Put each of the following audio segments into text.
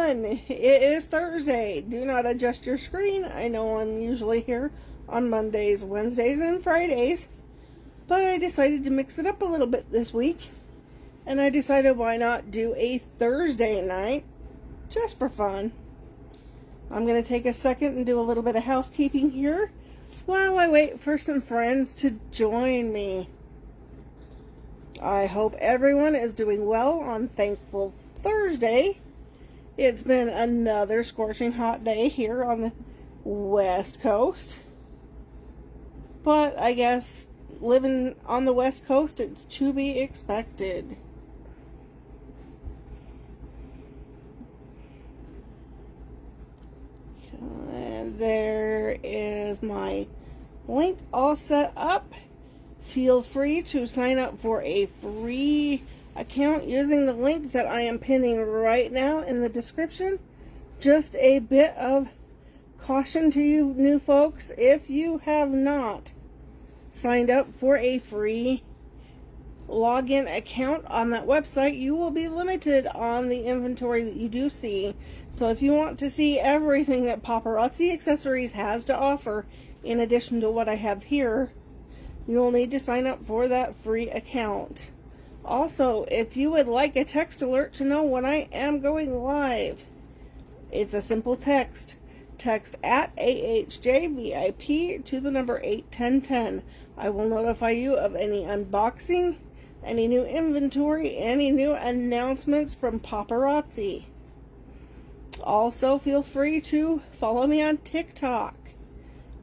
everyone. It is Thursday. Do not adjust your screen. I know I'm usually here on Mondays, Wednesdays, and Fridays, but I decided to mix it up a little bit this week, and I decided why not do a Thursday night just for fun. I'm going to take a second and do a little bit of housekeeping here while I wait for some friends to join me. I hope everyone is doing well on Thankful Thursday. It's been another scorching hot day here on the West Coast. But I guess living on the West Coast, it's to be expected. And there is my link all set up. Feel free to sign up for a free account using the link that I am pinning right now in the description. Just a bit of caution to you new folks. If you have not signed up for a free login account on that website, you will be limited on the inventory that you do see. So if you want to see everything that Paparazzi Accessories has to offer, in addition to what I have here, you'll need to sign up for that free account. Also, if you would like a text alert to know when I am going live, it's a simple text. Text at AHJVIP to the number 81010. I will notify you of any unboxing, any new inventory, any new announcements from Paparazzi. Also, feel free to follow me on TikTok.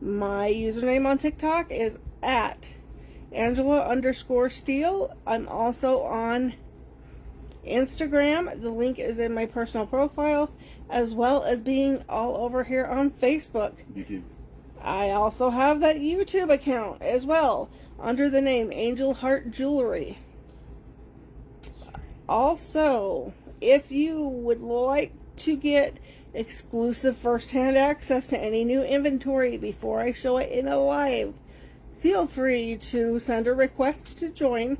My username on TikTok is at Angela_Steele. I'm also on Instagram. The link is in my personal profile, as well as being all over here on Facebook. YouTube. I also have that YouTube account as well, under the name Angel Heart Jewelry. Also, if you would like to get exclusive first-hand access to any new inventory before I show it in a live, feel free to send a request to join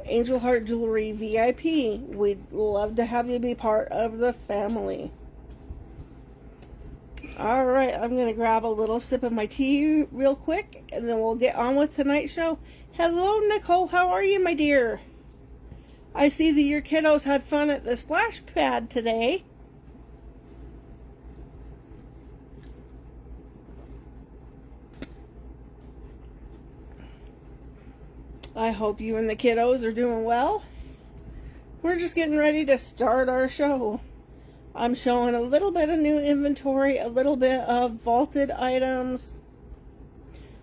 Angel Heart Jewelry VIP. We'd love to have you be part of the family. Alright, I'm going to grab a little sip of my tea real quick, and then we'll get on with tonight's show. Hello, Nicole. How are you, my dear? I see that your kiddos had fun at the splash pad today. I hope you and the kiddos are doing well. We're just getting ready to start our show. I'm showing a little bit of new inventory, a little bit of vaulted items,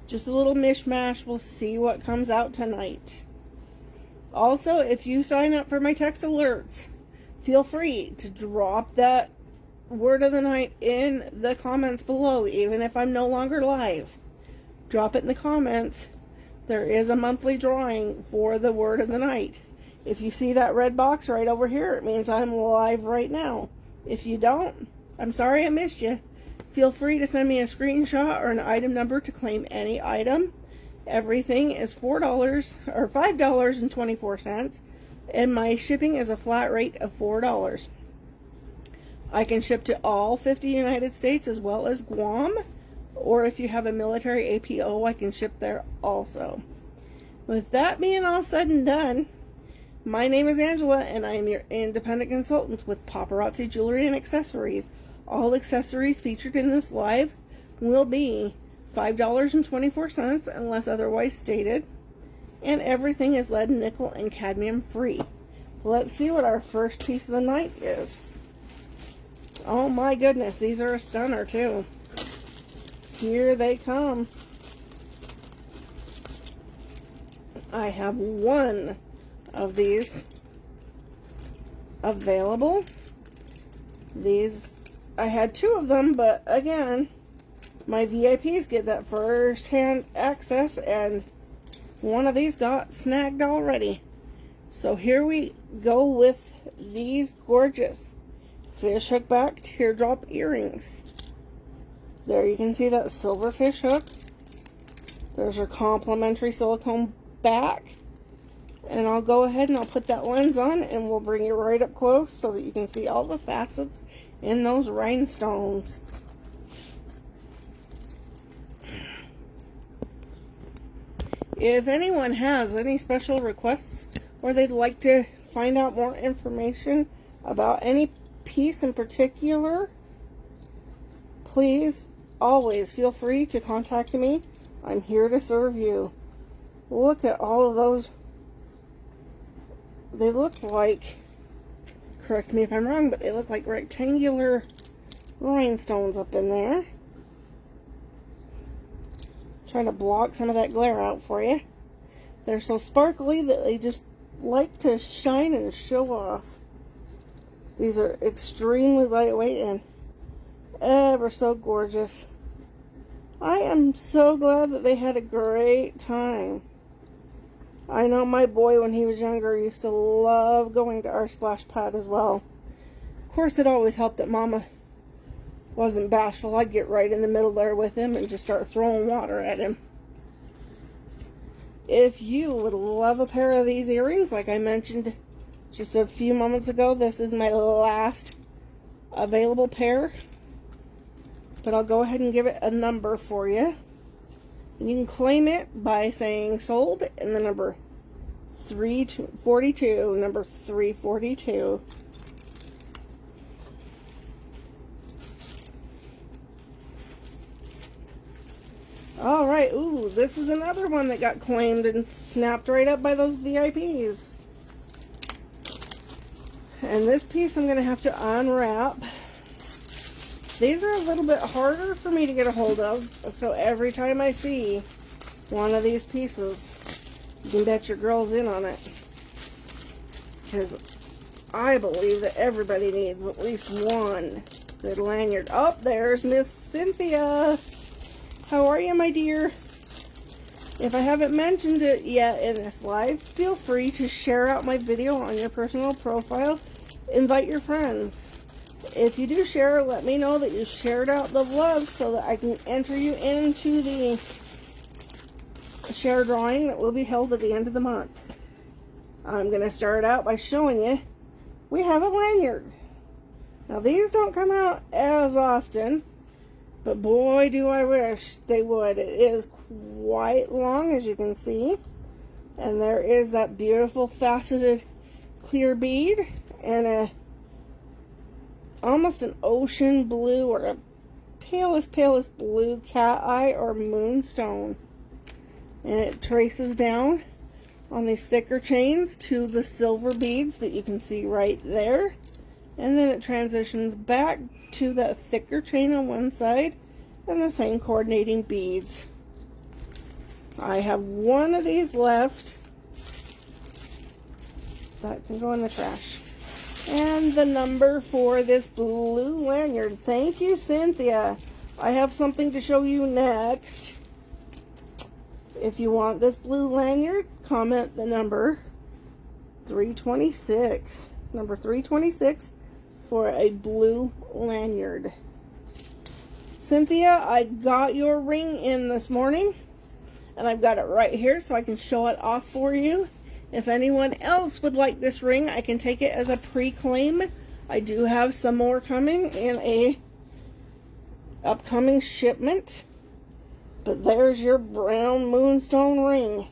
just a little mishmash. We'll see what comes out tonight. Also, if you sign up for my text alerts, feel free to drop that word of the night in the comments below, even if I'm no longer live. Drop it in the comments. There is a monthly drawing for the word of the night. If you see that red box right over here, it means I'm live right now. If you don't, I'm sorry I missed you. Feel free to send me a screenshot or an item number to claim any item. Everything is $4 or $5.24, and my shipping is a flat rate of $4. I can ship to all 50 United States as well as Guam. Or if you have a military APO, I can ship there also. With that being all said and done, my name is Angela, and I am your independent consultant with Paparazzi Jewelry and Accessories. All accessories featured in this live will be $5.24 unless otherwise stated. And everything is lead, nickel, and cadmium free. Let's see what our first piece of the night is. Oh my goodness, these are a stunner too. Here they come. I have one of these available. These, I had two of them, but again, my VIPs get that first-hand access, and one of these got snagged already. So here we go with these gorgeous fish hook back teardrop earrings. There you can see that silver fish hook. There's your complimentary silicone back. And I'll go ahead and I'll put that lens on and we'll bring you right up close so that you can see all the facets in those rhinestones. If anyone has any special requests or they'd like to find out more information about any piece in particular, please always feel free to contact me. I'm here to serve you. Look at all of those. They look like, correct me if I'm wrong, but they look like rectangular rhinestones up in there. Trying to block some of that glare out for you. They're so sparkly that they just like to shine and show off. These are extremely lightweight and ever so gorgeous. I am so glad that they had a great time. I know my boy, when he was younger, used to love going to our splash pad as well. Of course, it always helped that Mama wasn't bashful. I'd get right in the middle there with him and just start throwing water at him. If you would love a pair of these earrings, like I mentioned just a few moments ago, this is my last available pair. But I'll go ahead and give it a number for you. And you can claim it by saying sold and the number 342, number 342. All right, ooh, this is another one that got claimed and snapped right up by those VIPs. And this piece I'm going to have to unwrap. These are a little bit harder for me to get a hold of, so every time I see one of these pieces, you can bet your girl's in on it. Because I believe that everybody needs at least one good lanyard. Oh, there's Miss Cynthia. How are you, my dear? If I haven't mentioned it yet in this live, feel free to share out my video on your personal profile. Invite your friends. If you do share, let me know that you shared out the love so that I can enter you into the share drawing that will be held at the end of the month. I'm going to start out by showing you we have a lanyard. Now, these don't come out as often, but boy, do I wish they would. It is quite long, as you can see. And there is that beautiful faceted clear bead and almost an ocean blue or a palest blue cat eye or moonstone. And it traces down on these thicker chains to the silver beads that you can see right there. And then it transitions back to that thicker chain on one side and the same coordinating beads. I have one of these left. That can go in the trash. And the number for this blue lanyard. Thank you, Cynthia. I have something to show you next. If you want this blue lanyard, comment the number 326. Number 326 for a blue lanyard. Cynthia, I got your ring in this morning. And I've got it right here so I can show it off for you. If anyone else would like this ring, I can take it as a pre-claim. I do have some more coming in a upcoming shipment. But there's your brown moonstone ring.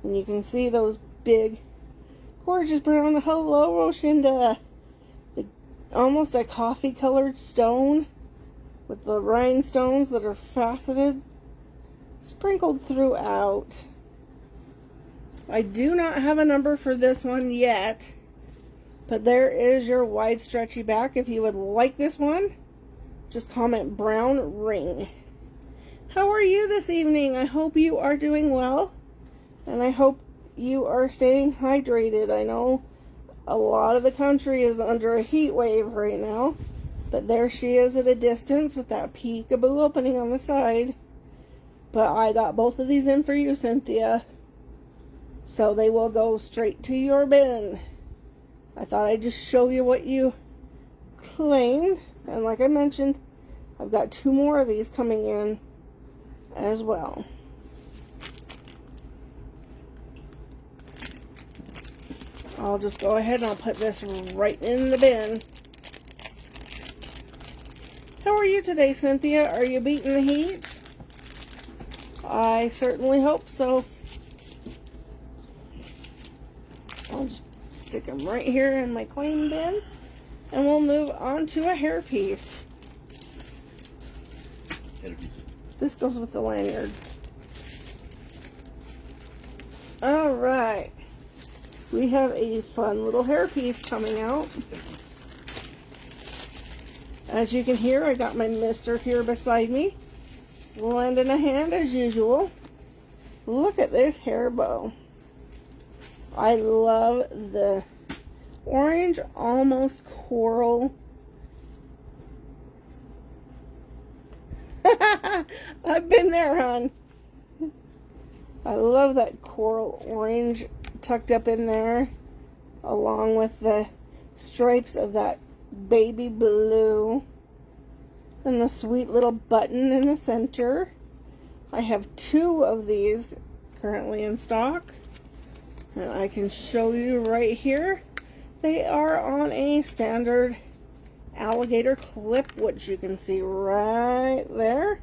And you can see those big, gorgeous brown, hello, Roshinda. Almost a coffee colored stone with the rhinestones that are faceted, sprinkled throughout. I do not have a number for this one yet, but there is your wide stretchy back. If you would like this one, just comment brown ring. How are you this evening? I hope you are doing well, and I hope you are staying hydrated. I know a lot of the country is under a heat wave right now, but there she is at a distance with that peekaboo opening on the side. But I got both of these in for you, Cynthia, so they will go straight to your bin. I thought I'd just show you what you claimed, and like I mentioned, I've got 2 more of these coming in as well. I'll just go ahead and I'll put this right in the bin. How are you today, Cynthia? Are you beating the heat? I certainly hope so. I'll just stick them right here in my clean bin. And we'll move on to a hairpiece. This goes with the lanyard. Alright. We have a fun little hairpiece coming out. As you can hear, I got my mister here beside me, lending a hand as usual. Look at this hair bow. I love the orange, almost coral. I've been there, hon. I love that coral orange tucked up in there, along with the stripes of that baby blue and the sweet little button in the center. I have 2 of these currently in stock, and I can show you right here. They are on a standard alligator clip, which you can see right there.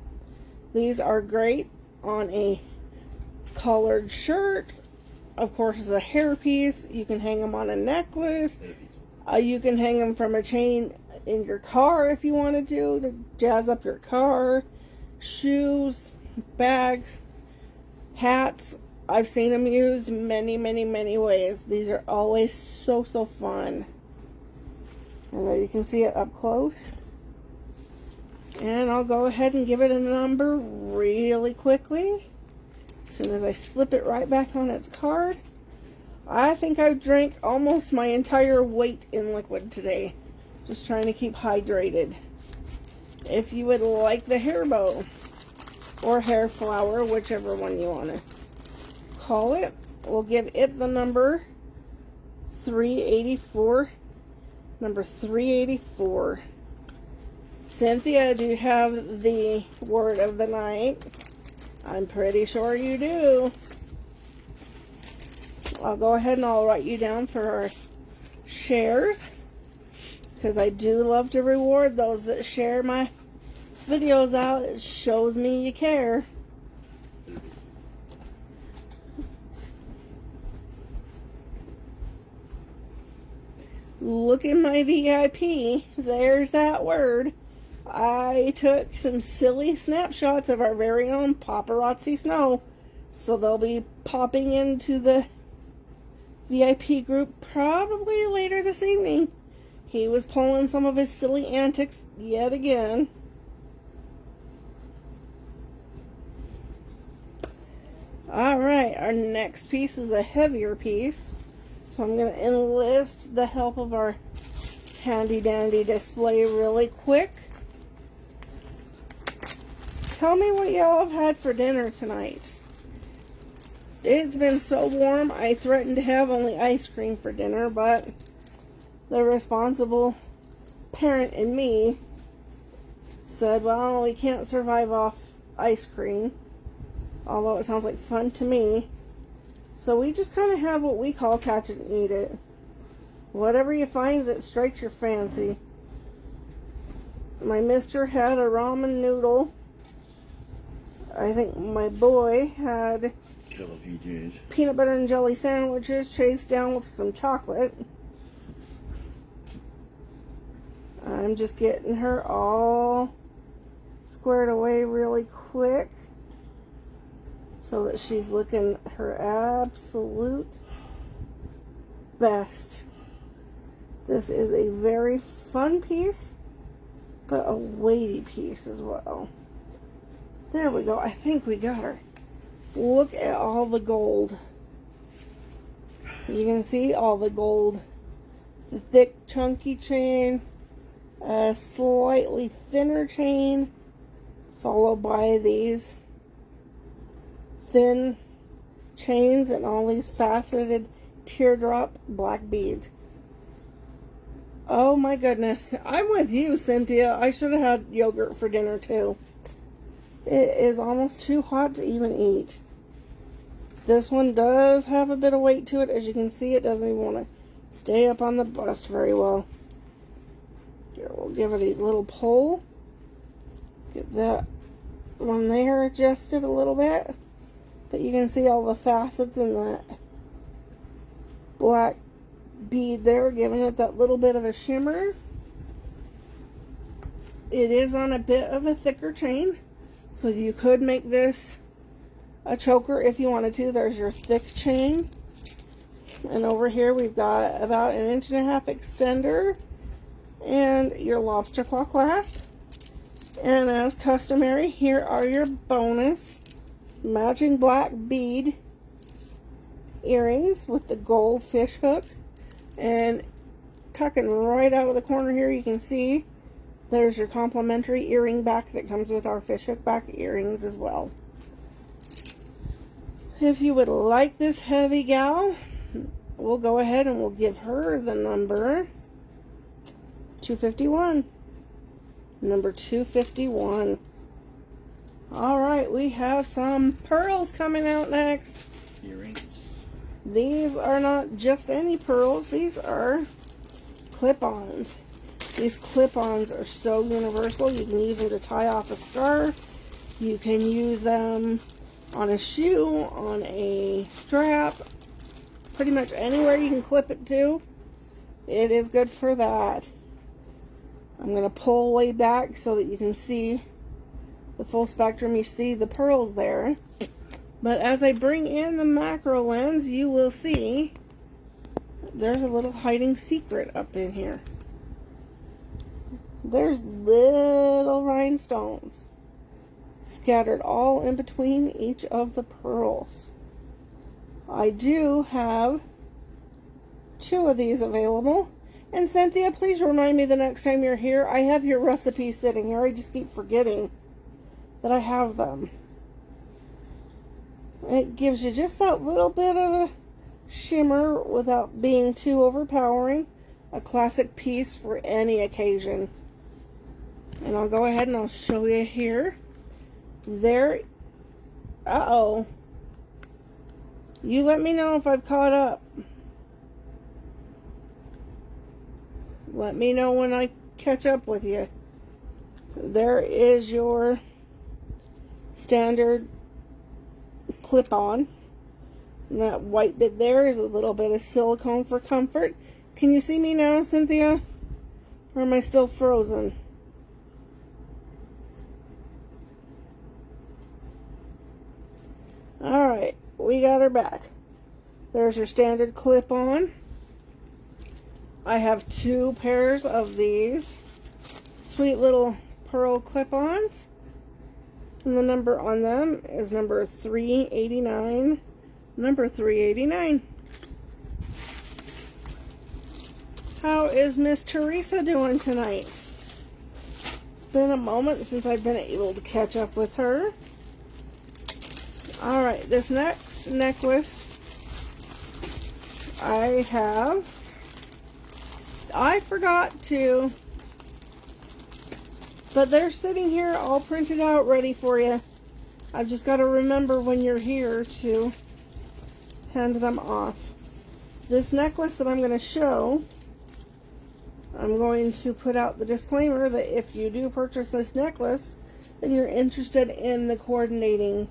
These are great on a collared shirt. Of course, as a hairpiece, you can hang them on a necklace. You can hang them from a chain in your car if you wanted to jazz up your car. Shoes, bags, hats. I've seen them used many, many, many ways. These are always so, so fun. And there you can see it up close. And I'll go ahead and give it a number really quickly. As soon as I slip it right back on its card. I think I've drank almost my entire weight in liquid today. Just trying to keep hydrated. If you would like the hair bow or hair flower, whichever one you want to call it, we'll give it the number 384. Number 384. Cynthia, do you have the word of the night? I'm pretty sure you do. I'll go ahead and I'll write you down for our shares, because I do love to reward those that share my videos out. It shows me you care. Look at my VIP. There's that word. I took some silly snapshots of our very own Paparazzi Snow, so they'll be popping into the VIP group probably later this evening. He was pulling some of his silly antics yet again. Alright, our next piece is a heavier piece. So I'm going to enlist the help of our handy dandy display really quick. Tell me what y'all have had for dinner tonight. It's been so warm, I threatened to have only ice cream for dinner, but the responsible parent in me said, well, we can't survive off ice cream, although it sounds like fun to me. So we just kind of have what we call catch it and eat it. Whatever you find that strikes your fancy. My mister had a ramen noodle. I think my boy had peanut butter and jelly sandwiches chased down with some chocolate. I'm just getting her all squared away really quick so that she's looking her absolute best. This is a very fun piece, but a weighty piece as well. There we go. I think we got her. Look at all the gold. You can see all the gold. The thick, chunky chain, a slightly thinner chain, followed by these thin chains and all these faceted teardrop black beads. Oh my goodness. I'm with you, Cynthia. I should have had yogurt for dinner too. It is almost too hot to even eat. This one does have a bit of weight to it. As you can see, it doesn't even want to stay up on the bust very well. Here, we'll give it a little pull. Get that one there adjusted a little bit. But you can see all the facets in that black bead there, giving it that little bit of a shimmer. It is on a bit of a thicker chain, so you could make this a choker if you wanted to. There's your thick chain. And over here we've got about 1.5 inch extender and your lobster claw clasp. And as customary, here are your bonus matching black bead earrings with the gold fish hook. And tucking right out of the corner here, you can see there's your complimentary earring back that comes with our fish hook back earrings as well. If you would like this heavy gal, we'll go ahead and we'll give her the number 251. Number 251. Alright, we have some pearls coming out next. Earrings. These are not just any pearls, these are clip-ons. These clip-ons are so universal. You can use them to tie off a scarf. You can use them on a shoe, on a strap, pretty much anywhere you can clip it to. It is good for that. I'm going to pull way back so that you can see the full spectrum. You see the pearls there. But as I bring in the macro lens, you will see there's a little hiding secret up in here. There's little rhinestones scattered all in between each of the pearls. I do have 2 of these available. And Cynthia, please remind me the next time you're here. I have your recipes sitting here. I just keep forgetting that I have them. It gives you just that little bit of a shimmer without being too overpowering. A classic piece for any occasion. And I'll go ahead and I'll show you here. There. Uh-oh. You let me know if I've caught up. Let me know when I catch up with you. There is your standard clip-on. And that white bit there is a little bit of silicone for comfort. Can you see me now, Cynthia? Or am I still frozen? Alright, we got her back. There's your standard clip-on. I have 2 pairs of these sweet little pearl clip-ons. And the number on them is number 389. Number 389. How is Miss Teresa doing tonight? It's been a moment since I've been able to catch up with her. Alright, this next necklace I forgot to, but they're sitting here all printed out ready for you. I've just got to remember when you're here to hand them off. This necklace that I'm going to show, I'm going to put out the disclaimer that if you do purchase this necklace and you're interested in the coordinating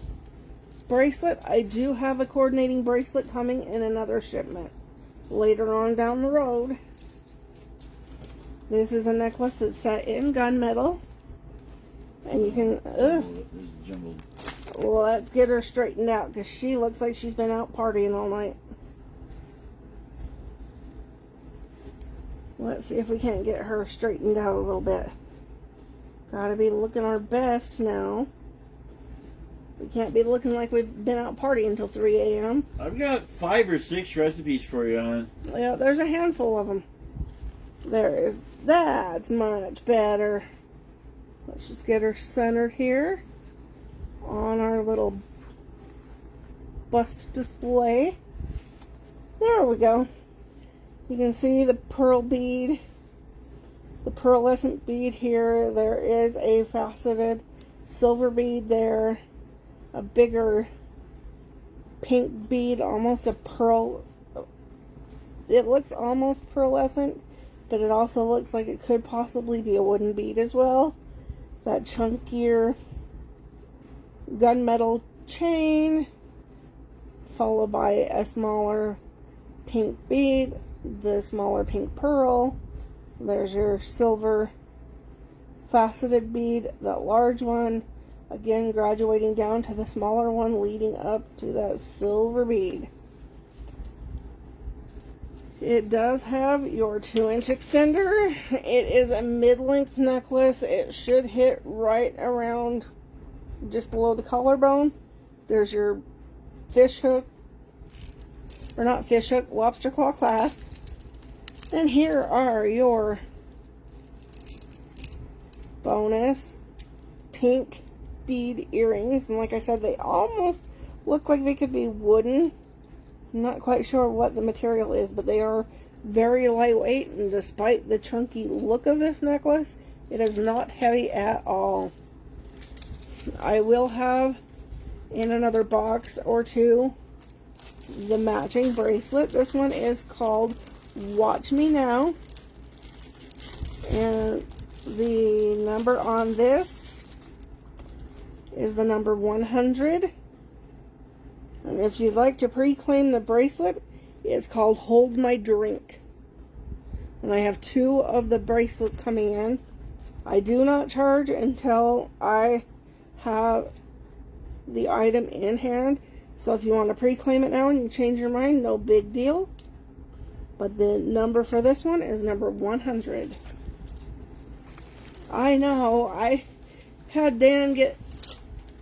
bracelet, I do have a coordinating bracelet coming in another shipment later on down the road. This is a necklace that's set in gunmetal, and you can let's get her straightened out because she looks like she's been out partying all night. Let's see if we can't get her straightened out a little bit. Gotta be looking our best now. We can't be looking like we've been out partying until 3 a.m. I've got 5 or 6 recipes for you, hon. Yeah, there's a handful of them. There is. That's much better. Let's just get her centered here on our little bust display. There we go. You can see the pearl bead, the pearlescent bead here. There is a faceted silver bead there. A bigger pink bead, almost a pearl it looks almost pearlescent, but it also looks like it could possibly be a wooden bead as well. That chunkier gunmetal chain, followed by a smaller pink bead, the smaller pink pearl. There's your silver faceted bead, that large one, again graduating down to the smaller one, leading up to that silver bead. It does have your 2-inch extender. It is a mid-length necklace. It should hit right around just below the collarbone. There's your fish hook, or not fish hook, lobster claw clasp. And here are your bonus pink bead earrings. And like I said, they almost look like they could be wooden. I'm not quite sure what the material is, but they are very lightweight, and despite the chunky look of this necklace, it is not heavy at all. I will have in another box or two the matching bracelet. This one is called Watch Me Now, and the number on this is the number 100. And if you'd like to pre-claim the bracelet, it's called Hold My Drink. And I have 2 of the bracelets coming in. I do not charge until I have the item in hand. So if you want to pre-claim it now and you change your mind, no big deal. But the number for this one is number 100. I know, I had Dan get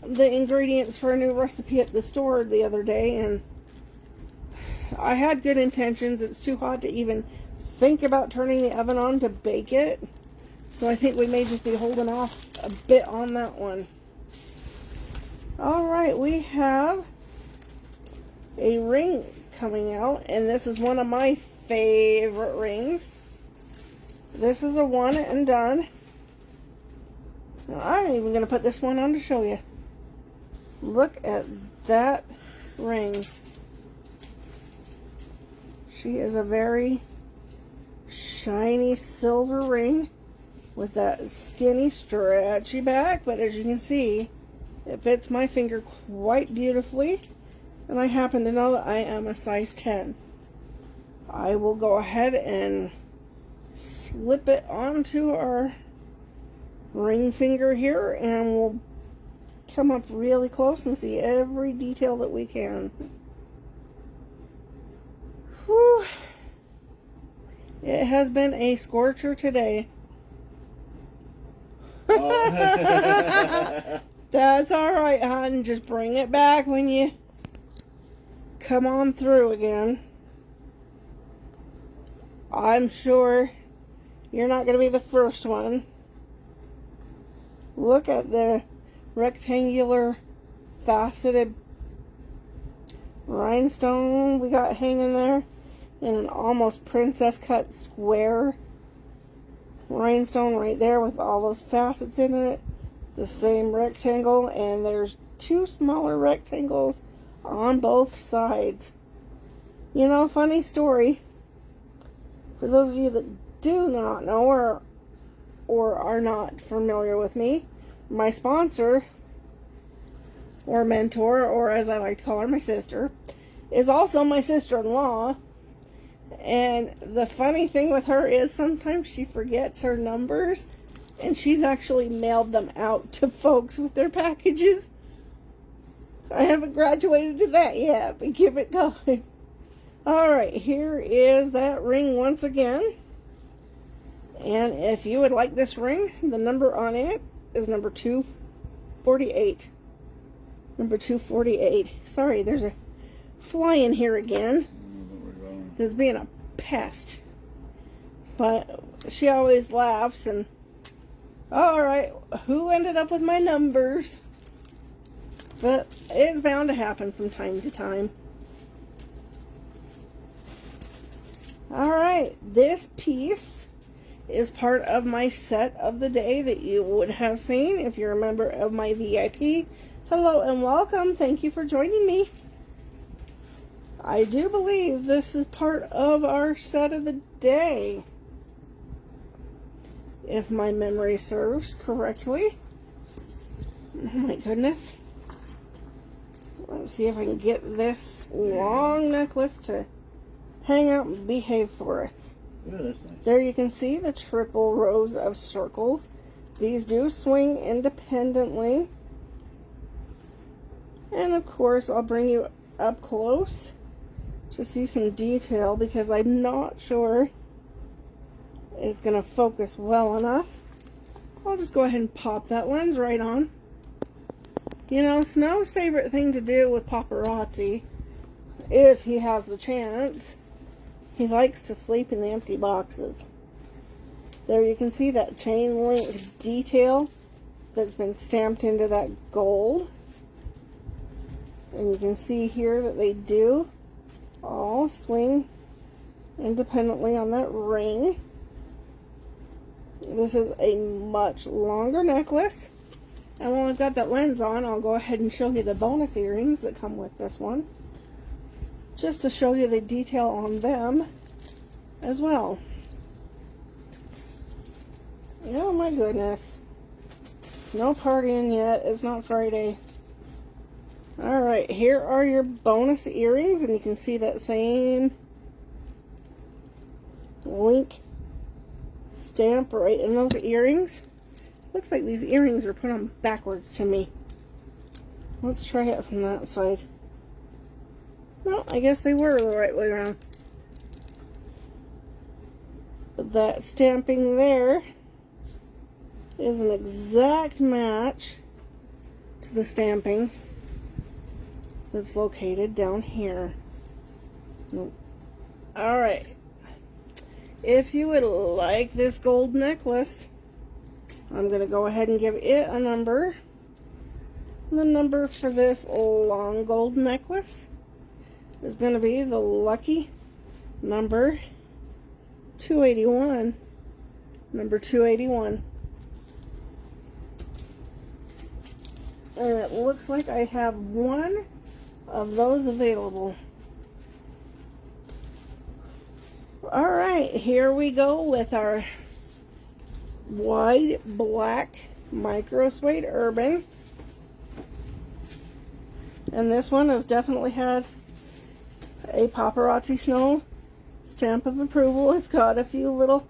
the ingredients for a new recipe at the store the other day, and I had good intentions. It's too hot to even think about turning the oven on to bake it, so I think we may just be holding off a bit on that one. Alright, we have a ring coming out, and this is one of my favorite rings. This is a one and done. Now, I'm even going to put this one on to show you. Look at that ring. She is a very shiny silver ring with that skinny, stretchy back, but as you can see, it fits my finger quite beautifully, and I happen to know that I am a size 10. I will go ahead and slip it onto our ring finger here, and we'll come up really close and see every detail that we can. Whew. It has been a scorcher today. Oh. That's alright, hon. Just bring it back when you come on through again. I'm sure you're not going to be the first one. Look at the rectangular faceted rhinestone we got hanging there, and an almost princess cut square rhinestone right there with all those facets in it. The same rectangle, and there's 2 smaller rectangles on both sides. You know, funny story, for those of you that do not know or are not familiar with me, my sponsor or mentor, or as I like to call her, my sister, is also my sister-in-law. And the funny thing with her is sometimes she forgets her numbers, and she's actually mailed them out to folks with their packages. I haven't graduated to that yet, but give it time. Alright, here is that ring once again. And if you would like this ring, the number on it is number 248. Number 248. Sorry, there's a fly in here again. There's being a pest. But she always laughs, and alright, who ended up with my numbers? But it's bound to happen from time to time. Alright, this piece is part of my set of the day that you would have seen if you're a member of my VIP. Hello and welcome. Thank you for joining me. I do believe this is part of our set of the day, if my memory serves correctly. Oh my goodness. Let's see if I can get this long necklace to hang out and behave for us. Oh, that's nice. There you can see the triple rows of circles. These do swing independently. And of course, I'll bring you up close to see some detail because I'm not sure it's going to focus well enough. I'll just go ahead and pop that lens right on. You know, Snow's favorite thing to do with paparazzi, if he has the chance, he likes to sleep in the empty boxes. There you can see that chain link detail that's been stamped into that gold. And you can see here that they do all swing independently on that ring. This is a much longer necklace. And while I've got that lens on, I'll go ahead and show you the bonus earrings that come with this one. Just to show you the detail on them as well. Oh my goodness. No partying yet. It's not Friday. Alright, here are your bonus earrings, and you can see that same link stamp right in those earrings. Looks like these earrings are put on backwards to me. Let's try it from that side. No, I guess they were the right way around. But that stamping there is an exact match to the stamping that's located down here. Alright. If you would like this gold necklace, I'm going to go ahead and give it a number. The number for this long gold necklace is going to be the lucky number 281. Number 281. And it looks like I have one of those available. Alright, here we go with our wide black micro suede urban, and this one has definitely had a Paparazzi Snow stamp of approval. It's got a few little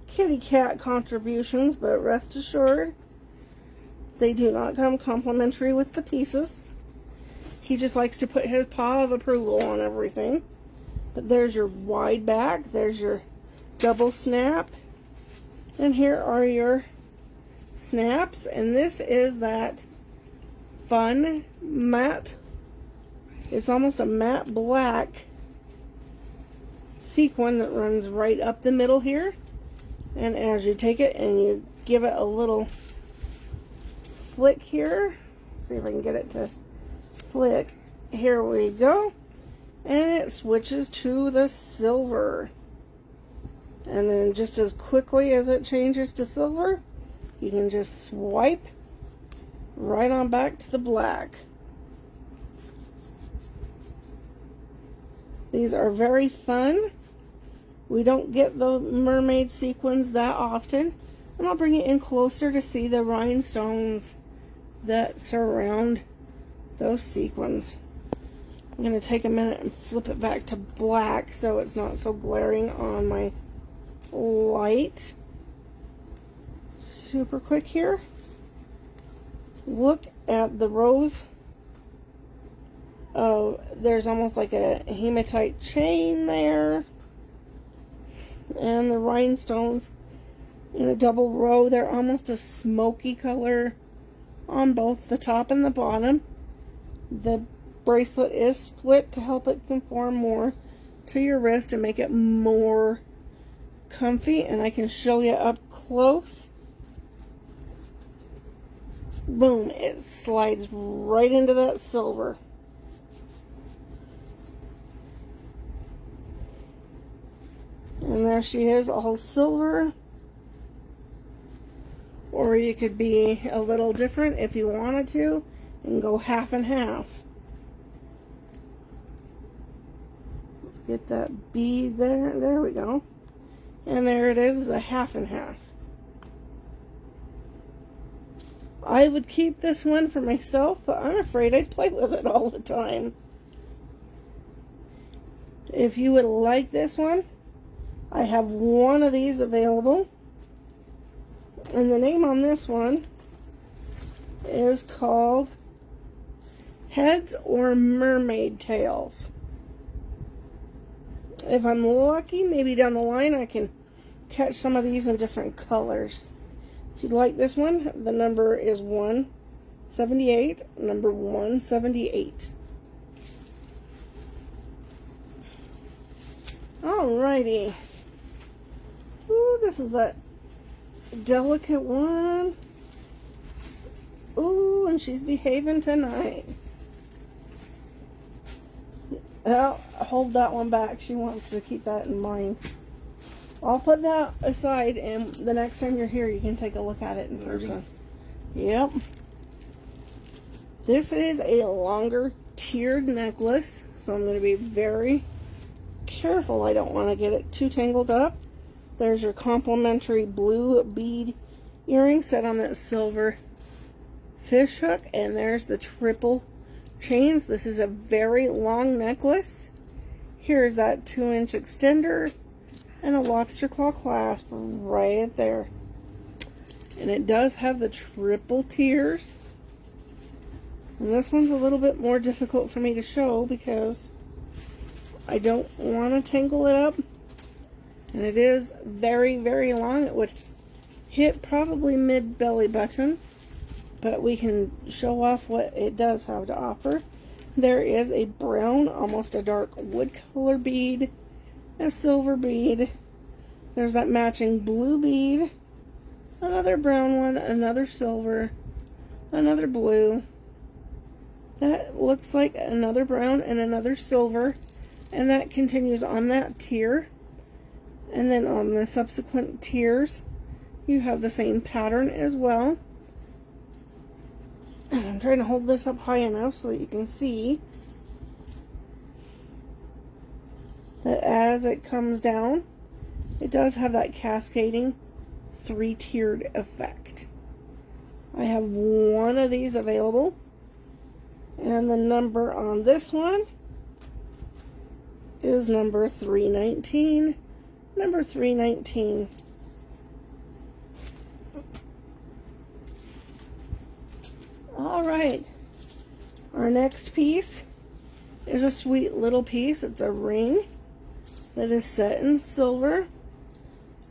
kitty cat contributions, but rest assured they do not come complimentary with the pieces. He just likes to put his paw of approval on everything. But there's your wide back, there's your double snap, and here are your snaps. And this is that fun matte, it's almost a matte black sequin that runs right up the middle here. And as you take it and you give it a little flick here, see if I can get it to flick, here we go, and it switches to the silver. And then just as quickly as it changes to silver, you can just swipe right on back to the black. These are very fun. We don't get the mermaid sequins that often. And I'll bring it in closer to see the rhinestones that surround those sequins. I'm going to take a minute and flip it back to black so it's not so glaring on my light. Super quick here. Look at the rows. Oh, there's almost like a hematite chain there. And the rhinestones in a double row. They're almost a smoky color on both the top and the bottom. The bracelet is split to help it conform more to your wrist and make it more comfy. And I can show you up close. Boom, it slides right into that silver. And there she is, all silver. Or you could be a little different if you wanted to and go half and half. Get that bead there. There we go. And there it is, a half and half. I would keep this one for myself, but I'm afraid I'd play with it all the time. If you would like this one, I have one of these available. And the name on this one is called Heads or Mermaid Tails. If I'm lucky, maybe down the line I can catch some of these in different colors. If you'd like this one, the number is 178, number 178. Alrighty. Ooh, this is that delicate one. Ooh, and she's behaving tonight. I'll hold that one back. She wants to keep that in mind. I'll put that aside, and the next time you're here, you can take a look at it in person. Yep. This is a longer tiered necklace, so I'm going to be very careful. I don't want to get it too tangled up. There's your complimentary blue bead earring set on that silver fish hook, and there's the triple chains. This is a very long necklace. Here's that 2-inch extender and a lobster claw clasp right there. And it does have the triple tiers. And this one's a little bit more difficult for me to show because I don't want to tangle it up. And it is very, very long. It would hit probably mid belly button. But we can show off what it does have to offer. There is a brown, almost a dark wood color bead, a silver bead. There's that matching blue bead, another brown one, another silver, another blue. That looks like another brown and another silver. And that continues on that tier. And then on the subsequent tiers, you have the same pattern as well. I'm trying to hold this up high enough so that you can see that as it comes down, it does have that cascading 3-tiered effect. I have one of these available, and the number on this one is number 319. Number 319. All right, our next piece is a sweet little piece. It's a ring that is set in silver.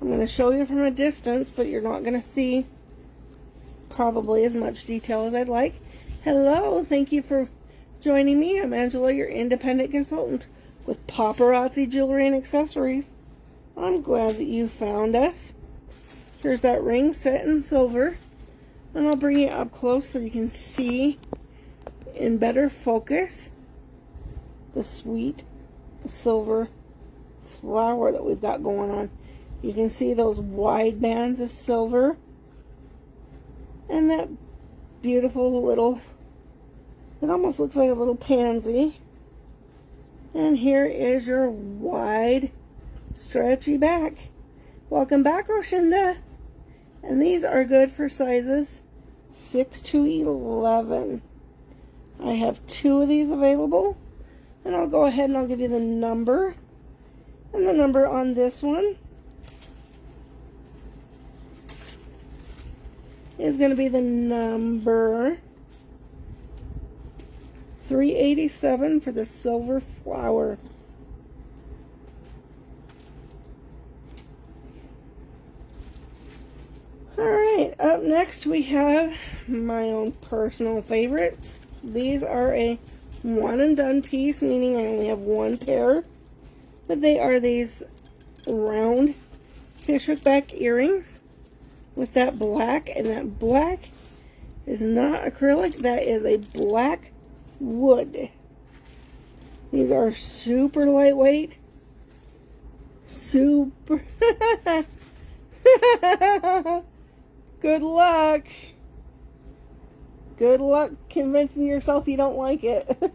I'm going to show you from a distance, but you're not going to see probably as much detail as I'd like. Hello, thank you for joining me. I'm Angela, your independent consultant with Paparazzi Jewelry and Accessories. I'm glad that you found us. Here's that ring set in silver. And I'll bring it up close so you can see in better focus the sweet silver flower that we've got going on. You can see those wide bands of silver and that beautiful little, it almost looks like a little pansy. And here is your wide, stretchy back. Welcome back, Roshinda. And these are good for sizes 6 to 11. I have 2 of these available. And I'll go ahead and I'll give you the number. And the number on this one is going to be the number 387 for the silver flower. Alright, up next we have my own personal favorite. These are a one and done piece, meaning I only have one pair. But they are these round fishhook back earrings with that black, and that black is not acrylic, that is a black wood. These are super lightweight. Super. Good luck. Good luck convincing yourself you don't like it.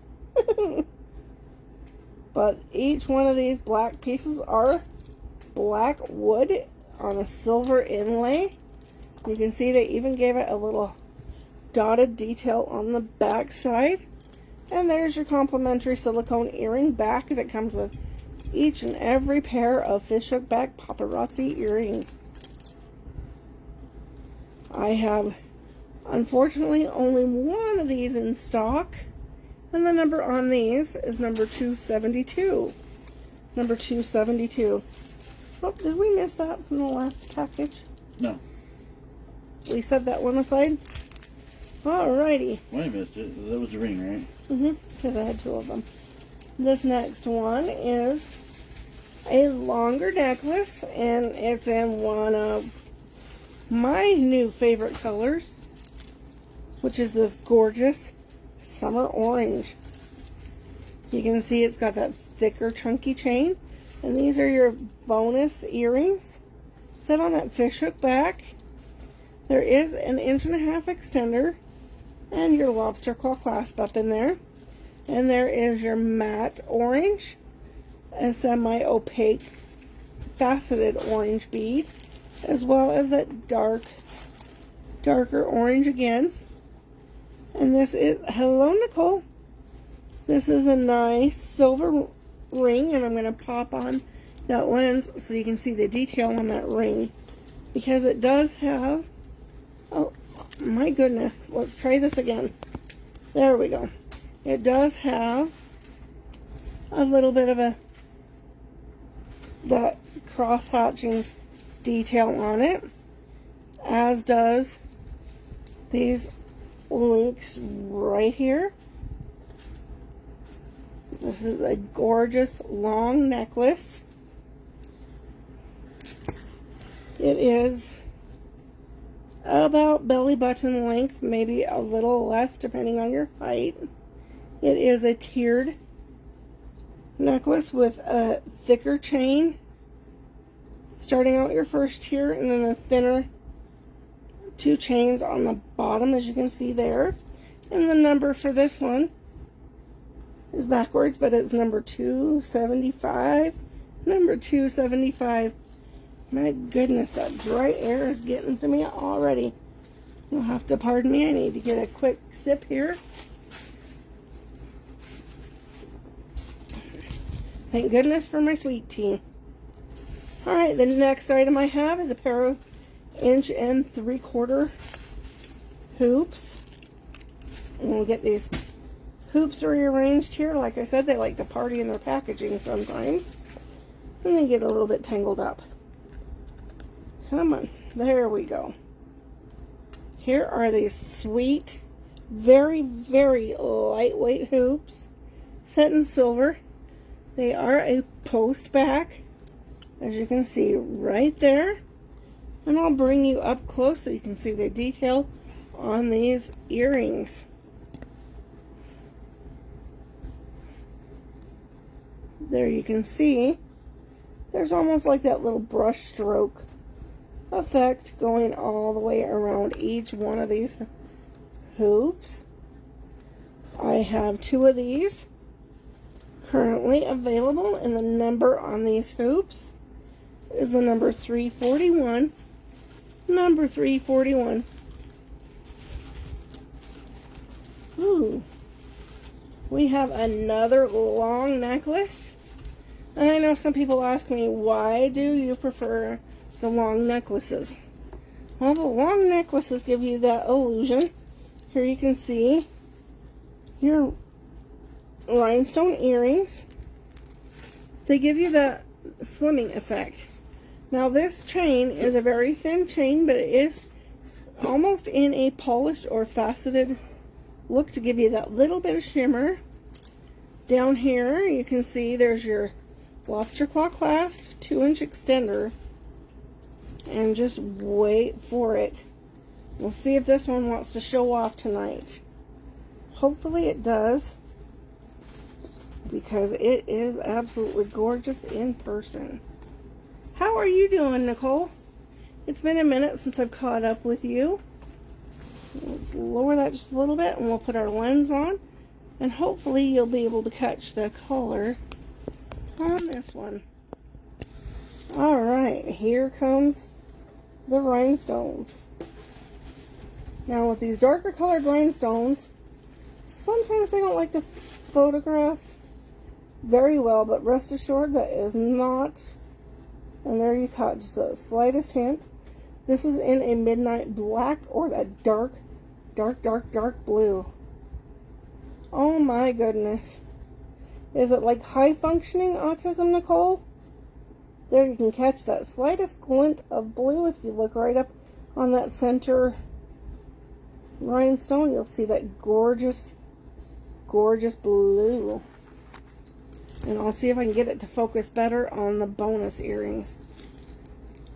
But each one of these black pieces are black wood on a silver inlay. You can see they even gave it a little dotted detail on the back side. And there's your complimentary silicone earring back that comes with each and every pair of fishhook back paparazzi earrings. I have, unfortunately, only one of these in stock. And the number on these is number 272. Number 272. Oh, did we miss that from the last package? No. We set that one aside? Alrighty. Well, I missed it. That was the ring, right? Because I had two of them. This next one is a longer necklace, and it's in one of my new favorite colors, which is this gorgeous summer orange. You can see it's got that thicker, chunky chain, and these are your bonus earrings set on that fishhook back. There is an 1.5 inch extender and your lobster claw clasp up in there. And there is your matte orange, a semi-opaque faceted orange bead, as well as that darker orange again. And this is, hello Nicole, this is a nice silver ring, and I'm going to pop on that lens so you can see the detail on that ring, because it does have, oh my goodness, let's try this again. There we go. It does have a little bit of that cross-hatching detail on it, as does these links right here. This is a gorgeous long necklace. It is about belly button length, maybe a little less depending on your height. It is a tiered necklace with a thicker chain starting out your first tier, and then a thinner two chains on the bottom, as you can see there. And the number for this one is backwards, but it's number 275. Number 275. My goodness, that dry air is getting to me already. You'll have to pardon me. I need to get a quick sip here. Thank goodness for my sweet tea. Alright, the next item I have is a pair of 1 3/4 hoops. And we'll get these hoops rearranged here. Like I said, they like to party in their packaging sometimes. And they get a little bit tangled up. Come on. There we go. Here are these sweet, very, very lightweight hoops set in silver. They are a post back, as you can see right there. And I'll bring you up close so you can see the detail on these earrings. There you can see there's almost like that little brush stroke effect going all the way around each one of these hoops. I have 2 of these currently available, and the number on these hoops is the number 341. Number 341. Ooh. We have another long necklace. And I know some people ask me, why do you prefer the long necklaces? Well, the long necklaces give you that illusion. Here you can see your rhinestone earrings. They give you that slimming effect. Now this chain is a very thin chain, but it is almost in a polished or faceted look to give you that little bit of shimmer. Down here you can see there's your lobster claw clasp 2-inch extender, and just wait for it. We'll see if this one wants to show off tonight. Hopefully it does, because it is absolutely gorgeous in person. How are you doing, Nicole? It's been a minute since I've caught up with you. Let's lower that just a little bit, and we'll put our lens on, and hopefully you'll be able to catch the color on this one. Alright, here comes the rhinestones. Now with these darker colored rhinestones, sometimes they don't like to photograph very well, but rest assured that is not, and there you cut just the slightest hint. This is in a midnight black or that dark blue. Oh my goodness. Is it like high functioning autism, Nicole? There you can catch that slightest glint of blue. If you look right up on that center rhinestone, you'll see that gorgeous blue. And I'll see if I can get it to focus better on the bonus earrings.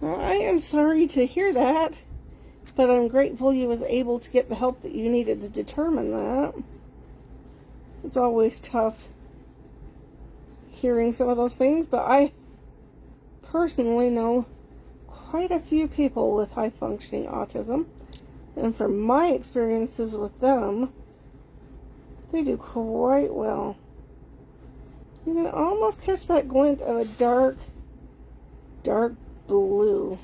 Well, I am sorry to hear that, but I'm grateful you was able to get the help that you needed to determine that. It's always tough hearing some of those things, but I personally know quite a few people with high functioning autism, and from my experiences with them, they do quite well. You can almost catch that glint of a dark blue.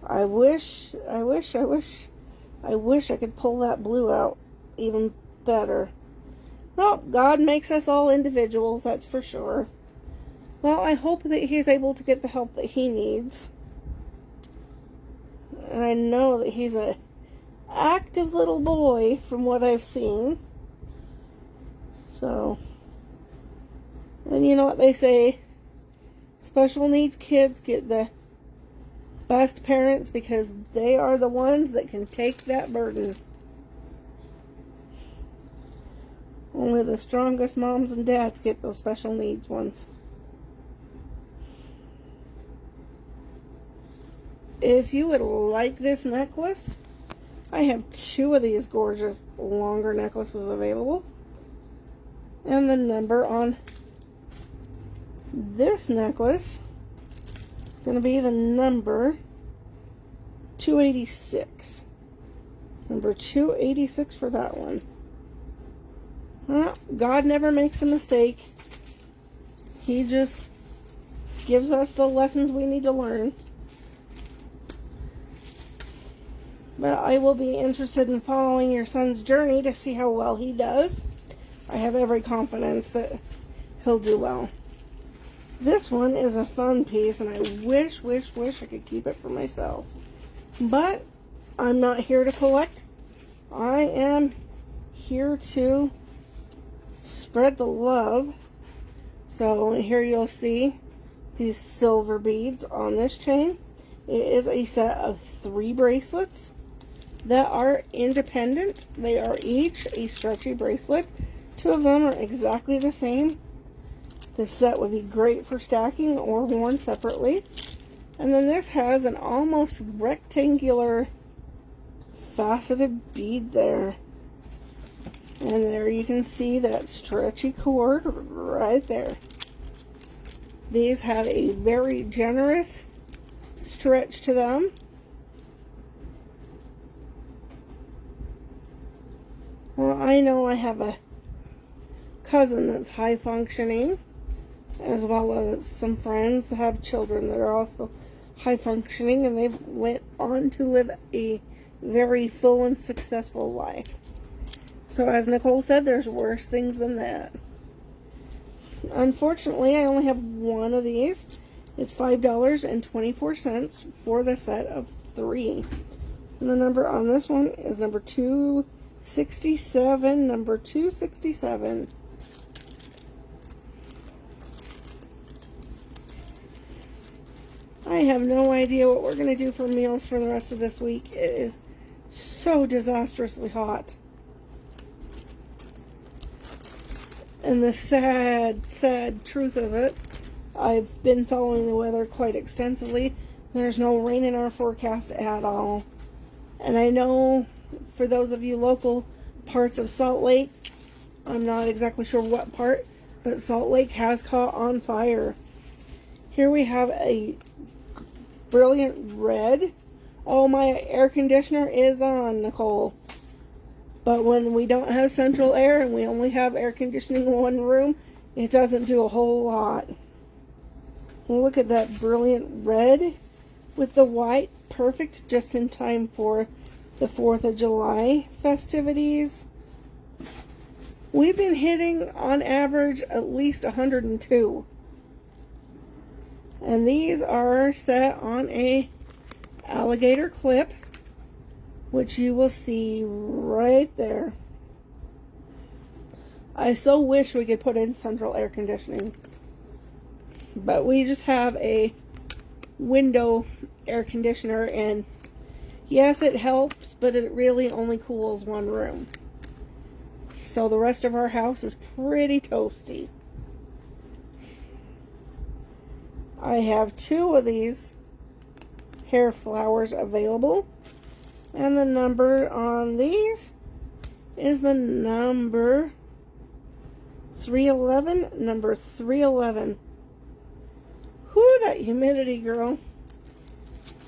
I wish I could pull that blue out even better. Well, God makes us all individuals, that's for sure. Well, I hope that he's able to get the help that he needs. And I know that he's an active little boy from what I've seen. So, and you know what they say, special needs kids get the best parents because they are the ones that can take that burden. Only the strongest moms and dads get those special needs ones. If you would like this necklace, I have 2 of these gorgeous longer necklaces available. And the number on this necklace is going to be the number 286. Number 286 for that one. Well, God never makes a mistake. He just gives us the lessons we need to learn. But I will be interested in following your son's journey to see how well he does. I have every confidence that he'll do well. This one is a fun piece, and I wish I could keep it for myself. But I'm not here to collect. I am here to spread the love. So here you'll see these silver beads on this chain. It is a set of 3 bracelets that are independent. They are each a stretchy bracelet. 2 of them are exactly the same. This set would be great for stacking or worn separately. And then this has an almost rectangular faceted bead there. And there you can see that stretchy cord right there. These have a very generous stretch to them. Well, I know I have a cousin that's high functioning, as well as some friends that have children that are also high functioning, and they've went on to live a very full and successful life. So as Nicole said, there's worse things than that. Unfortunately, I only have 1 of these. It's $5.24 for the set of 3. And the number on this one is number 267. Number 267. I have no idea what we're going to do for meals for the rest of this week. It is so disastrously hot. And the sad truth of it, I've been following the weather quite extensively. There's no rain in our forecast at all. And I know for those of you local parts of Salt Lake, I'm not exactly sure what part, but Salt Lake has caught on fire. Here we have a brilliant red. Oh, my air conditioner is on, Nicole. But when we don't have central air and we only have air conditioning in one room, it doesn't do a whole lot. Look at that brilliant red with the white. Perfect just in time for the 4th of July festivities. We've been hitting on average at least 102. And these are set on a alligator clip, which you will see right there. I so wish we could put in central air conditioning, but we just have a window air conditioner, and yes, it helps, but it really only cools one room. So the rest of our house is pretty toasty. I have 2 of these hair flowers available, and the number on these is the number 311, number 311. Whew, that humidity, girl.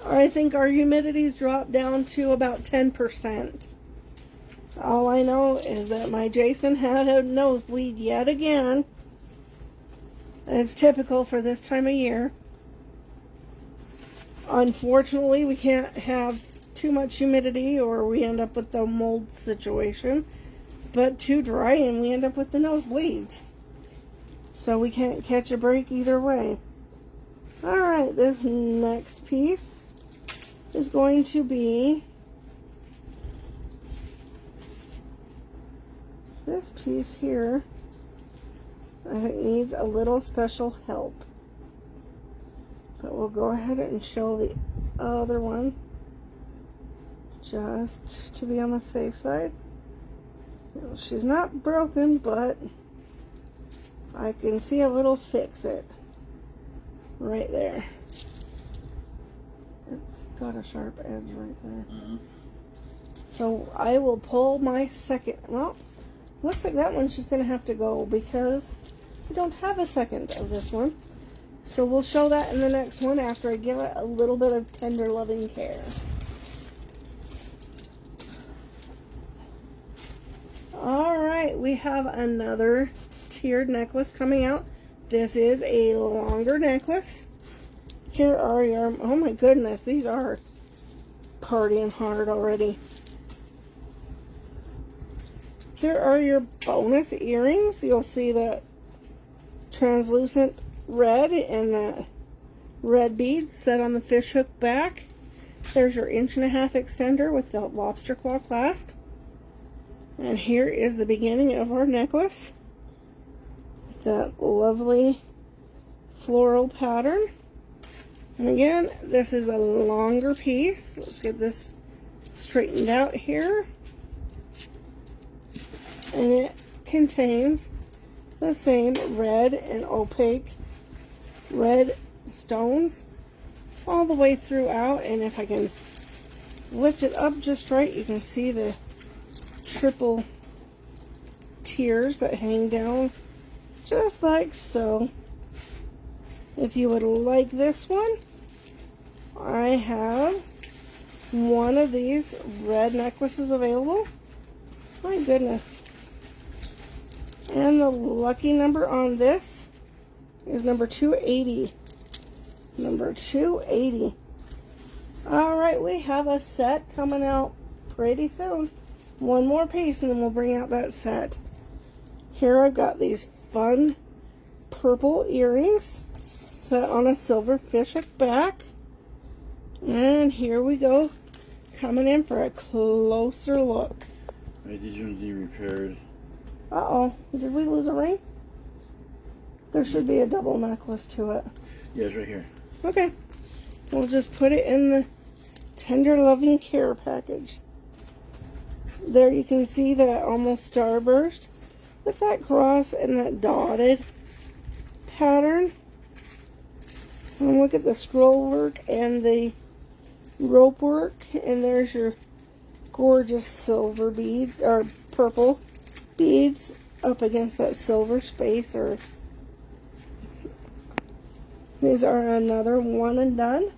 I think our humidity's dropped down to about 10%. All I know is that my Jason had a nosebleed yet again. It's typical for this time of year. Unfortunately, we can't have too much humidity or we end up with the mold situation. But too dry and we end up with the nosebleeds. So we can't catch a break either way. Alright, this next piece is going to be this piece here. I think needs a little special help. But we'll go ahead and show the other one just to be on the safe side. She's not broken, but I can see a little fix-it right there. It's got a sharp edge right there. So I will pull my second. Well, looks like that one's just going to have to go because I don't have a second of this one. So we'll show that in the next one after I give it a little bit of tender loving care. Alright, we have another tiered necklace coming out. This is a longer necklace. Here are your, oh my goodness, these are partying hard already. Here are your bonus earrings. You'll see that translucent red and the red beads set on the fish hook back. There's your 1.5" extender with the lobster claw clasp. And here is the beginning of our necklace. That lovely floral pattern. And again, this is a longer piece. Let's get this straightened out here. And it contains the same red and opaque red stones all the way throughout. And if I can lift it up just right, you can see the triple tiers that hang down just like so. If you would like this one, I have one of these red necklaces available. My goodness. And the lucky number on this is number 280. Number 280. Alright, we have a set coming out pretty soon. One more piece and then we'll bring out that set. Here I've got these fun purple earrings set on a silver fishhook back. And here we go, coming in for a closer look. Right, these ones need repaired. Uh-oh, did we lose a ring? There should be a double necklace to it. Yeah, it's right here. Okay, we'll just put it in the tender loving care package. There you can see that almost starburst with that cross and that dotted pattern. And look at the scroll work and the rope work. And there's your gorgeous silver bead or purple beads up against that silver space. Or these are another one and done.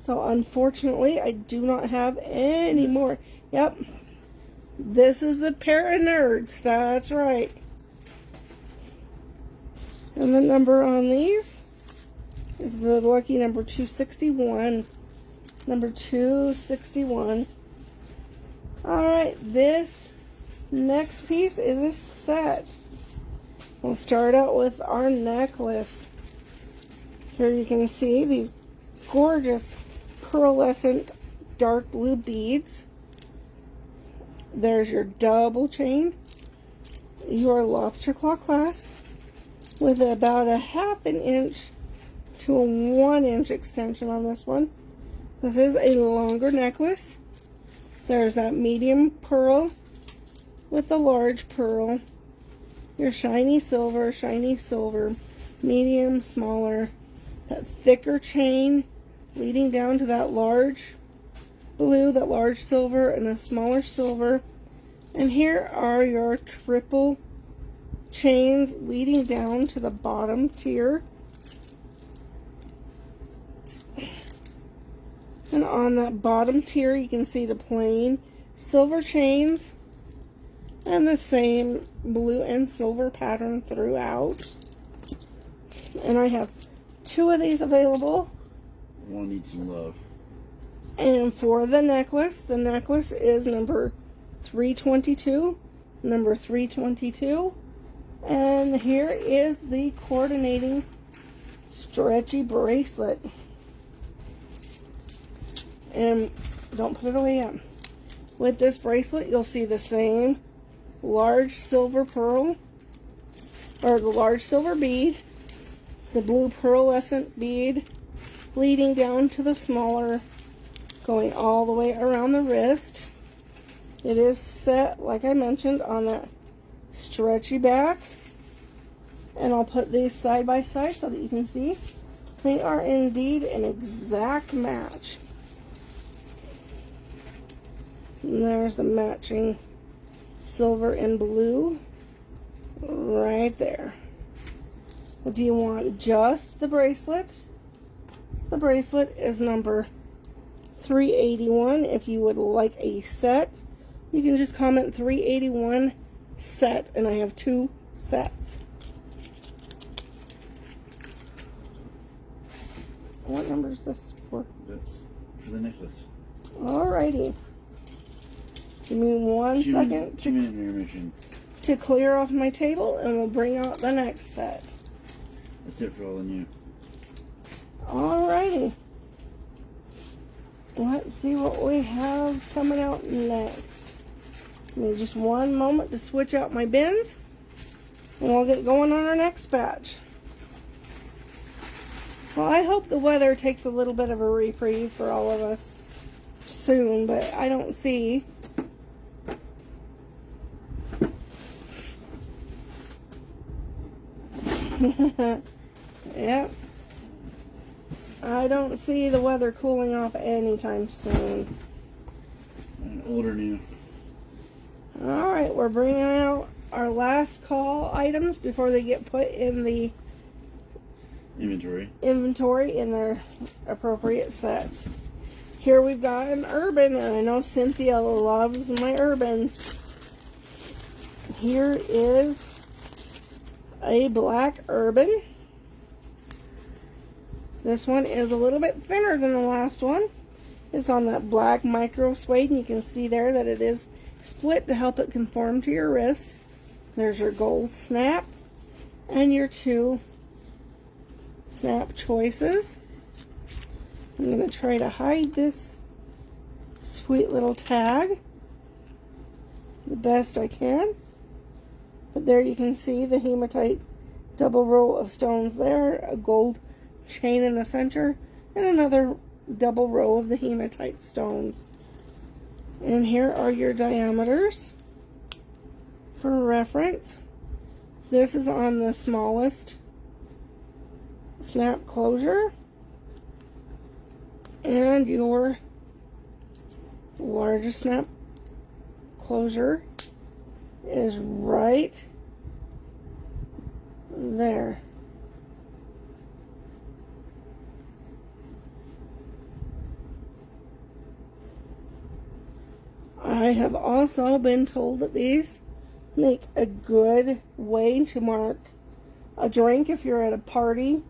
So unfortunately, I do not have any more. Yep. This is the pair of nerds. That's right. And the number on these is the lucky number 261. Number 261. Alright, this next piece is a set. We'll start out with our necklace. Here you can see these gorgeous pearlescent dark blue beads. There's your double chain, your lobster claw clasp with about a 1/2 inch to a 1 inch extension on this one. This is a longer necklace. There's that medium pearl with the large pearl. Your shiny silver, medium, smaller, that thicker chain leading down to that large blue, that large silver, and a smaller silver. And here are your triple chains leading down to the bottom tier. And on that bottom tier, you can see the plain silver chains and the same blue and silver pattern throughout. And I have 2 of these available. One needs some love. And for the necklace is number 322. Number 322. And here is the coordinating stretchy bracelet. And don't put it away yet. With this bracelet, you'll see the same large silver pearl, or the large silver bead, the blue pearlescent bead leading down to the smaller, going all the way around the wrist. It is set, like I mentioned, on that stretchy back. And I'll put these side by side so that you can see they are indeed an exact match. And there's the matching silver and blue right there. If you want just the bracelet is number 381. If you would like a set, you can just comment 381 set, and I have 2 sets. What number is this for? That's for the necklace. Alrighty. Give me 1 second to clear off my table, and we'll bring out the next set. That's it for all the new. Alrighty. Let's see what we have coming out next. Give me just 1 moment to switch out my bins, and we'll get going on our next batch. Well, I hope the weather takes a little bit of a reprieve for all of us soon, but I don't see. Yep. I don't see the weather cooling off anytime soon. An older new. Alright, we're bringing out our last call items before they get put in the inventory in their appropriate sets. Here we've got an urban, and I know Cynthia loves my urbans. Here is a black urban. This one is a little bit thinner than the last one. It's on that black micro suede, and you can see there that it is split to help it conform to your wrist. There's your gold snap and your 2 snap choices. I'm going to try to hide this sweet little tag the best I can. But there you can see the hematite double row of stones there, a gold chain in the center, and another double row of the hematite stones. And here are your diameters for reference. This is on the smallest snap closure, and your largest snap closure is right there. I have also been told that these make a good way to mark a drink if you're at a party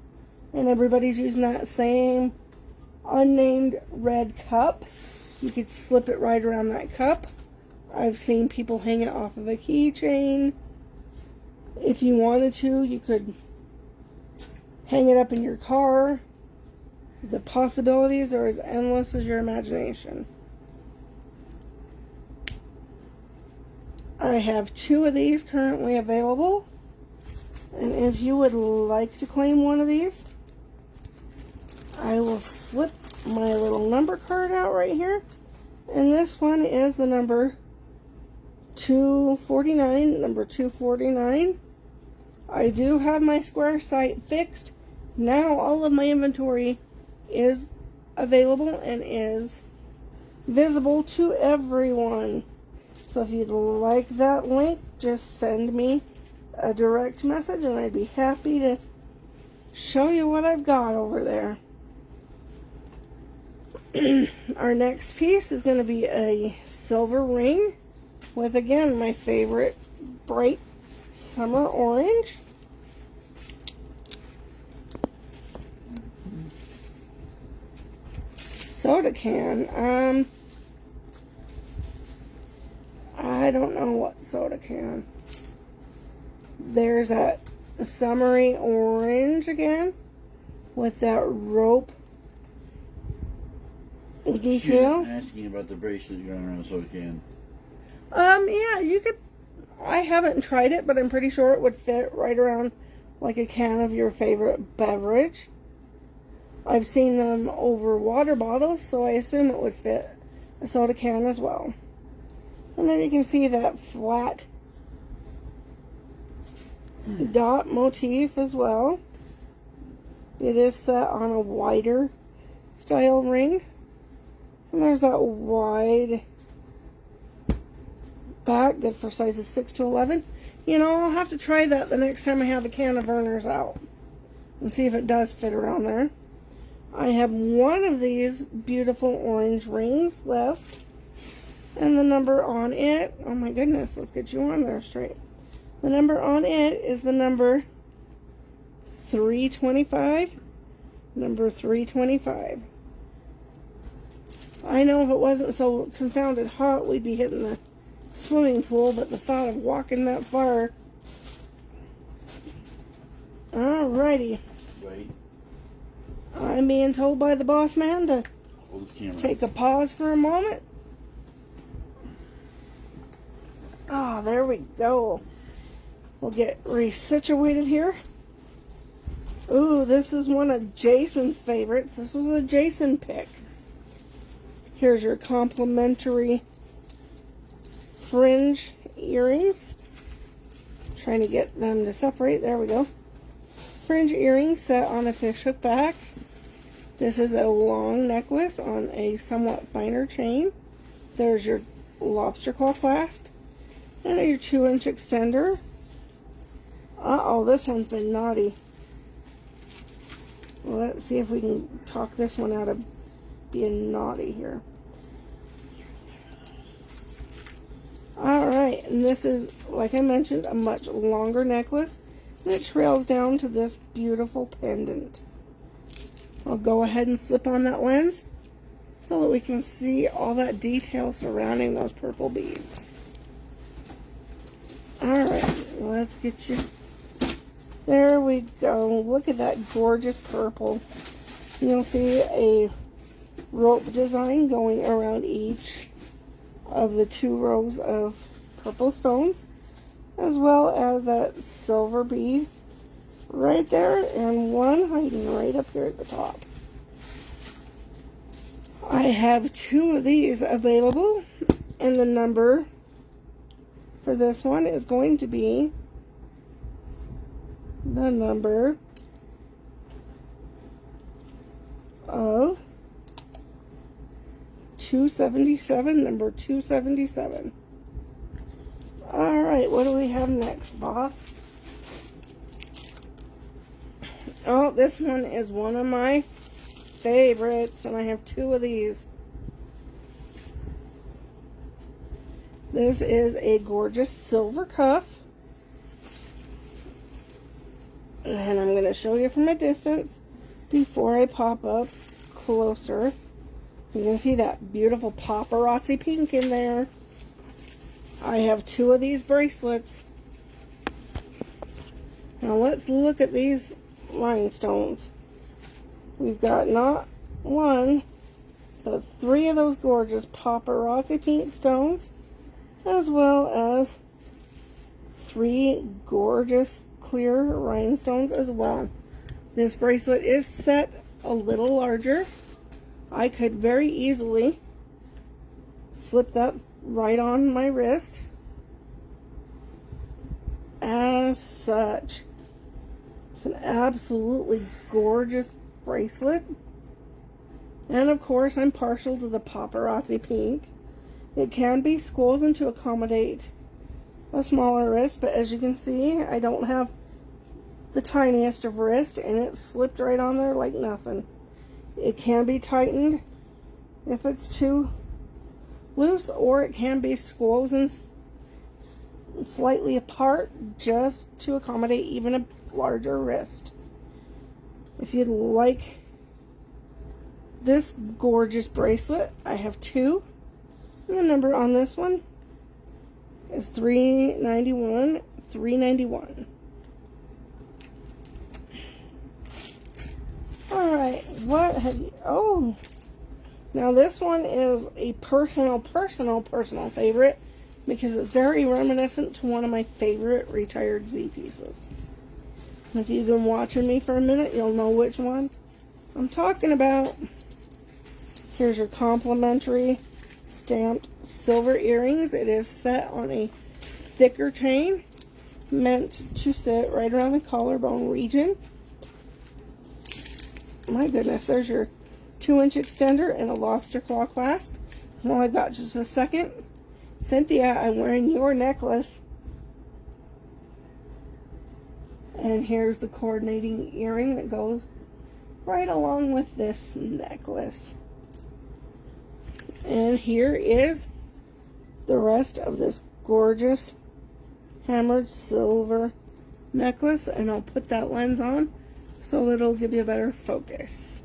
and everybody's using that same unnamed red cup. You could slip it right around that cup. I've seen people hang it off of a keychain. If you wanted to, you could hang it up in your car. The possibilities are as endless as your imagination. I have 2 of these currently available. And if you would like to claim one of these, I will slip my little number card out right here. And this one is the number 249, number 249. I do have my Square site fixed. Now all of my inventory is available and is visible to everyone. So if you'd like that link, just send me a direct message and I'd be happy to show you what I've got over there. Our next piece is going to be a silver ring with, again, my favorite bright summer orange. Soda can. I don't know what soda can. There's that summery orange again with that rope detail. Asking about the bracelet going around soda can. Yeah, you could. I haven't tried it, but I'm pretty sure it would fit right around like a can of your favorite beverage. I've seen them over water bottles, so I assume it would fit a soda can as well. And there you can see that flat dot motif as well. It is set on a wider style ring. And there's that wide back, good for sizes 6 to 11. You know, I'll have to try that the next time I have a can of Verner's out and see if it does fit around there. I have one of these beautiful orange rings left, and the number on it, oh my goodness, let's get you on there straight. The number on it is the number 325. Number 325. I know if it wasn't so confounded hot, we'd be hitting the swimming pool, but the thought of walking that far. Alrighty. Wait. I'm being told by the boss man to Hold the camera. take a pause for a moment. Ah, there we go. We'll get resituated here. Ooh, this is one of Jason's favorites. This was a Jason pick. Here's your complimentary fringe earrings. Trying to get them to separate. There we go. Fringe earrings set on a fishhook back. This is a long necklace on a somewhat finer chain. There's your lobster claw clasp. And your 2-inch extender. Uh-oh, this one's been naughty. Well, let's see if we can talk this one out of being naughty here. Alright, and this is, like I mentioned, a much longer necklace. And it trails down to this beautiful pendant. I'll go ahead and slip on that lens so that we can see all that detail surrounding those purple beads. Alright, let's get you. There we go. Look at that gorgeous purple. You'll see a rope design going around each of the 2 rows of purple stones, as well as that silver bead right there and one hiding right up here at the top. I have 2 of these available, and the number for this one is going to be the number of 277, number 277. Alright, what do we have next, boss? Oh, this one is one of my favorites, and I have 2 of these. This is a gorgeous silver cuff. And I'm going to show you from a distance before I pop up closer. You can see that beautiful paparazzi pink in there. I have 2 of these bracelets. Now let's look at these rhinestones. We've got not 1, but 3 of those gorgeous paparazzi pink stones, as well as 3 gorgeous clear rhinestones as well. This bracelet is set a little larger. I could very easily slip that right on my wrist as such. It's an absolutely gorgeous bracelet. And of course, I'm partial to the paparazzi pink. It can be squozen to accommodate a smaller wrist, but as you can see, I don't have the tiniest of wrist, and it slipped right on there like nothing. It can be tightened if it's too loose, or it can be squozen slightly apart just to accommodate even a larger wrist. If you'd like this gorgeous bracelet, I have 2. And the number on this one is $391. Alright, what have you... Oh! Now this one is a personal favorite because it's very reminiscent to one of my favorite retired Z pieces. And if you've been watching me for a minute, you'll know which one I'm talking about. Here's your complimentary stamped silver earrings. It is set on a thicker chain meant to sit right around the collarbone region. My goodness, there's your 2-inch extender and a lobster claw clasp. Well, I've got just a second. Cynthia, I'm wearing your necklace. And here's the coordinating earring that goes right along with this necklace. And here is the rest of this gorgeous hammered silver necklace. And I'll put that lens on so that it'll give you a better focus.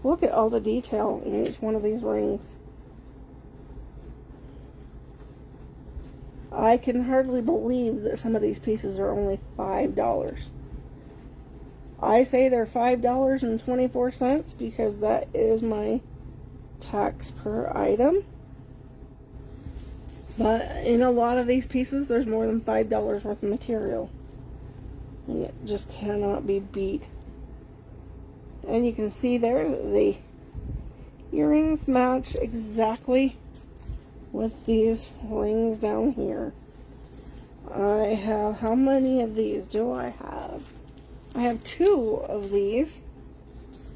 Look at all the detail in each one of these rings. I can hardly believe that some of these pieces are only $5. I say they're $5.24 because that is my tax per item. But in a lot of these pieces, there's more than $5 worth of material. And it just cannot be beat. And you can see there that the earrings match exactly with these rings down here. I have, how many of these do I have? I have 2 of these.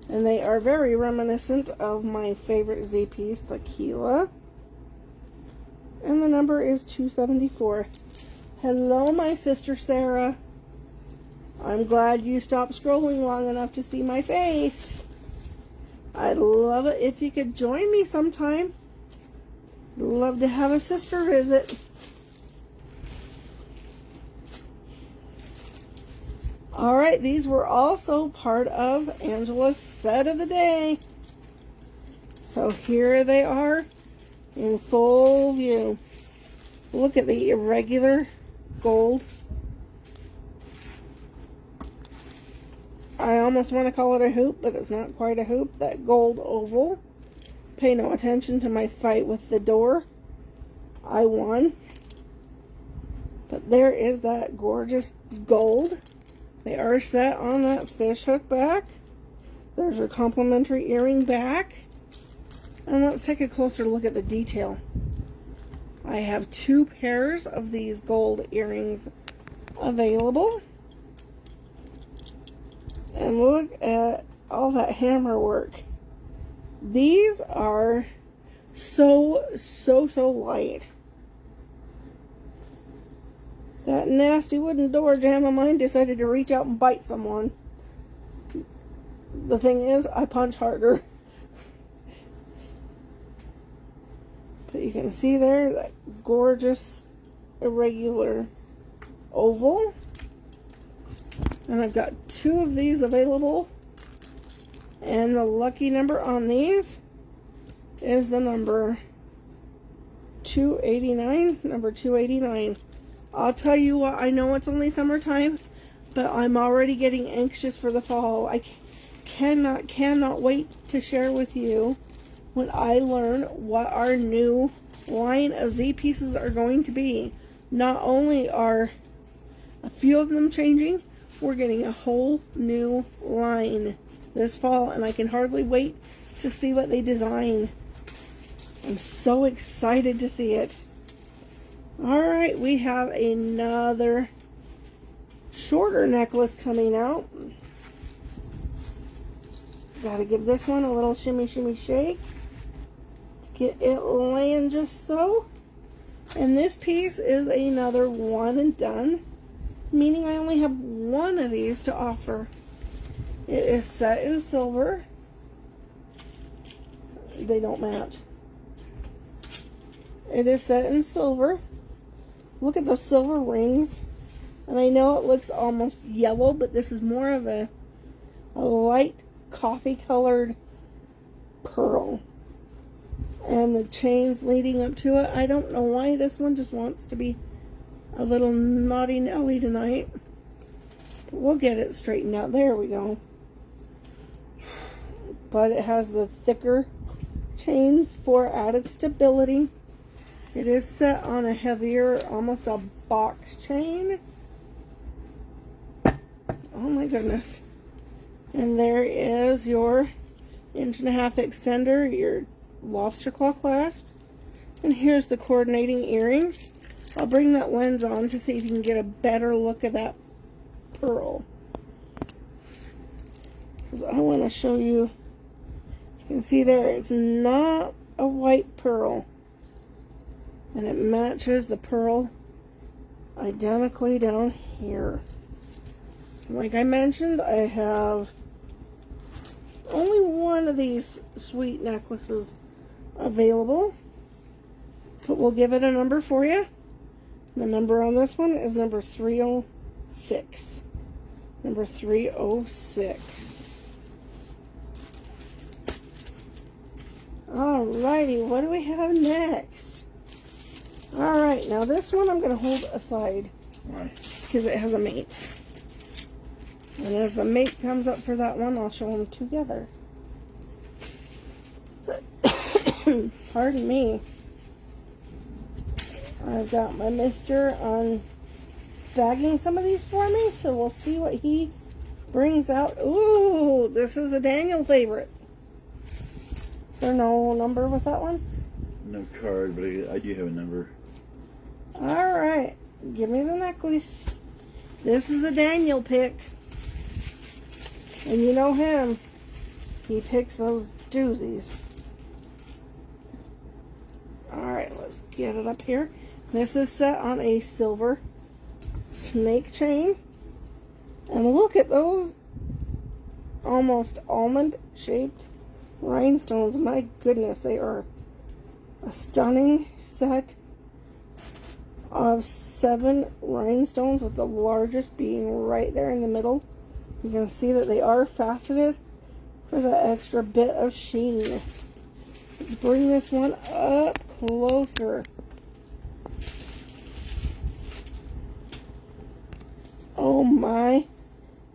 And they are very reminiscent of my favorite Z piece, the Keela. And the number is 274. Hello, my sister Sarah. I'm glad you stopped scrolling long enough to see my face. I'd love it if you could join me sometime. Love to have a sister visit. Alright, these were also part of Angela's set of the day. So here they are in full view. Look at the irregular gold. I almost want to call it a hoop, but it's not quite a hoop. That gold oval. Pay no attention to my fight with the door. I won. But there is that gorgeous gold. They are set on that fish hook back. There's your complimentary earring back. And let's take a closer look at the detail. I have 2 pairs of these gold earrings available. And look at all that hammer work. These are so light. That nasty wooden door jamb of mine decided to reach out and bite someone. The thing is, I punch harder. But you can see there that gorgeous irregular oval. And I've got 2 of these available. And the lucky number on these is the number 289. Number 289. I'll tell you what, I know it's only summertime, but I'm already getting anxious for the fall. I cannot wait to share with you when I learn what our new line of Z pieces are going to be. Not only are a few of them changing, we're getting a whole new line this fall, and I can hardly wait to see what they design. I'm so excited to see it. Alright, we have another shorter necklace coming out. Gotta give this one a little shimmy shimmy shake. Get it laying just so. And this piece is another one and done, meaning I only have one of these to offer. It is set in silver. They don't match. It is set in silver. Look at those silver rings. And I know it looks almost yellow, but this is more of a light coffee colored pearl. And the chains leading up to it, I don't know why this one just wants to be a little naughty Nelly tonight. We'll get it straightened out. There we go. But it has the thicker chains for added stability. It is set on a heavier, almost a box chain. Oh my goodness. And there is your 1.5 inch extender, your lobster claw clasp. And here's the coordinating earrings. I'll bring that lens on to see if you can get a better look at that pearl. Because I want to show you. You can see there, it's not a white pearl. And it matches the pearl identically down here. Like I mentioned, I have only one of these sweet necklaces available. But we'll give it a number for you. The number on this one is number 306. Number 306. Alrighty, what do we have next? Alright, now this one I'm going to hold aside. Why? Because it has a mate. And as the mate comes up for that one, I'll show them together. Pardon me. I've got my mister on bagging some of these for me, so we'll see what he brings out. Ooh, this is a Daniel favorite. Is there no number with that one? No card, but I do have a number. Alright, give me the necklace. This is a Daniel pick. And you know him. He picks those doozies. Alright, let's get it up here. This is set on a silver snake chain. And look at those almost almond shaped rhinestones. My goodness, they are a stunning set of 7 rhinestones, with the largest being right there in the middle. You can see that they are faceted for the extra bit of sheen. Let's bring this one up closer. Oh my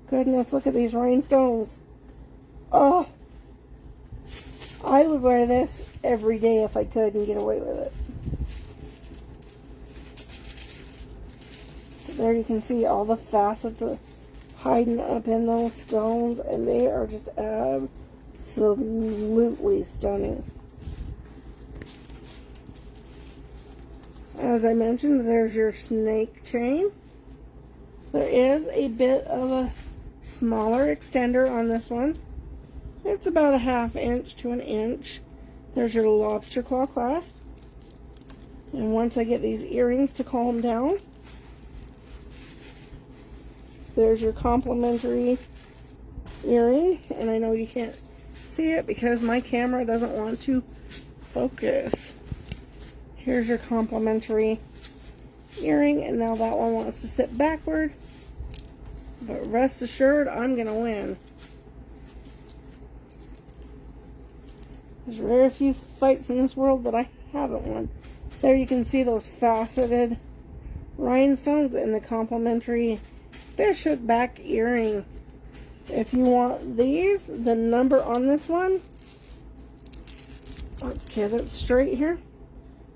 goodness, look at these rhinestones. Oh, I would wear this every day if I could and get away with it. There you can see all the facets hiding up in those stones, and they are just absolutely stunning. As I mentioned, there's your snake chain. There is a bit of a smaller extender on this one. It's about a 1/2 inch to 1 inch. There's your lobster claw clasp. And once I get these earrings to calm down, there's your complimentary earring. And I know you can't see it because my camera doesn't want to focus. Here's your complimentary earring, and now that one wants to sit backward. But rest assured, I'm going to win. There's very few fights in this world that I haven't won. There you can see those faceted rhinestones in the complimentary fishhook back earring. If you want these, the number on this one, let's get it straight here.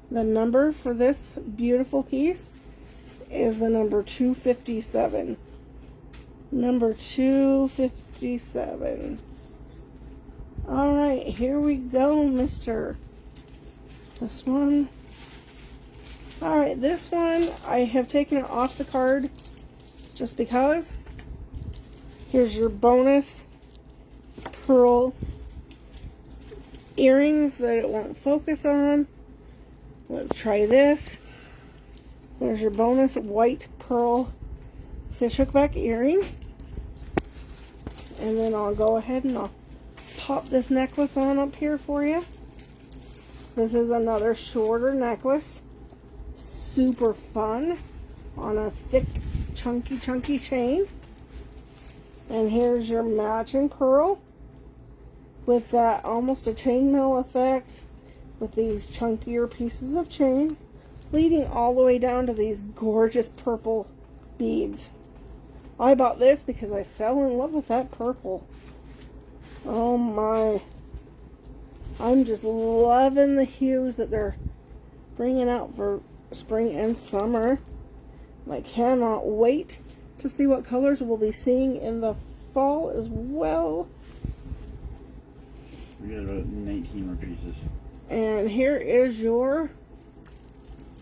The number for this beautiful piece is the number 257. Number 257. All right, here we go, mister. This one. All right, this one, I have taken it off the card just because. Here's your bonus pearl earrings that it won't focus on. Let's try this. There's your bonus white pearl fishhook back earring. And then I'll go ahead and I'll pop this necklace on up here for you. This is another shorter necklace. Super fun on a thick, chunky chain. And here's your matching pearl with that almost a chainmail effect with these chunkier pieces of chain leading all the way down to these gorgeous purple beads. I bought this because I fell in love with that purple. Oh my. I'm just loving the hues that they're bringing out for spring and summer. I cannot wait to see what colors we'll be seeing in the fall as well. We got about 19 more pieces. And here is your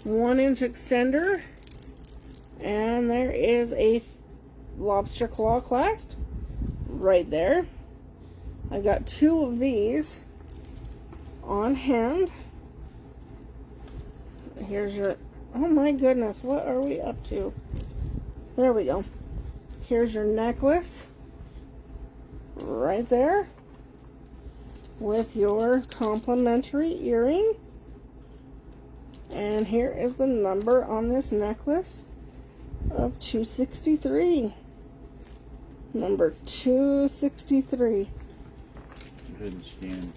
1-inch extender. And there is a lobster claw clasp right there. I've got 2 of these on hand. Here's your, oh my goodness, what are we up to? There we go. Here's your necklace right there with your complimentary earring. And here is the number on this necklace of 263. Number 263. Go ahead and scan.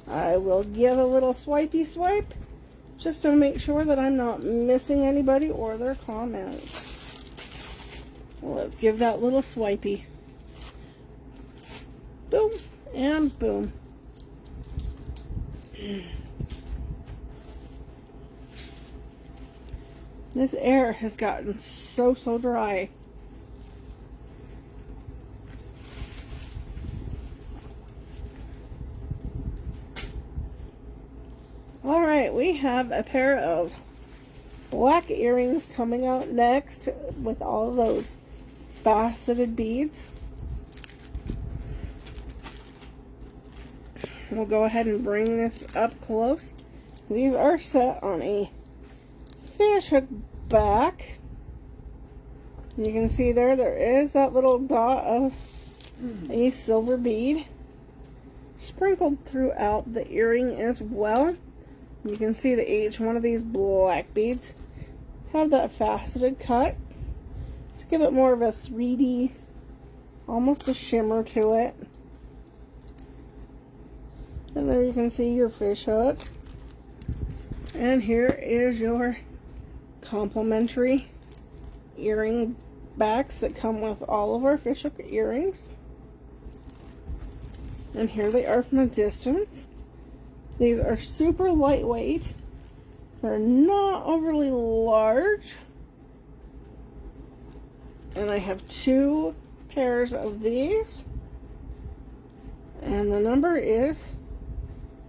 I will give a little swipey swipe just to make sure that I'm not missing anybody or their comments. Let's give that little swipey. Boom and boom. This air has gotten so dry. All right, we have a pair of black earrings coming out next with all of those faceted beads. We'll go ahead and bring this up close. These are set on a fishhook back. You can see there is that little dot of a silver bead sprinkled throughout the earring as well. You can see that each one of these black beads have that faceted cut to give it more of a 3D, almost a shimmer to it. And there you can see your fish hook. And here is your complimentary earring backs that come with all of our fish hook earrings. And here they are from a distance. These are super lightweight. They're not overly large. And I have 2 pairs of these. And the number is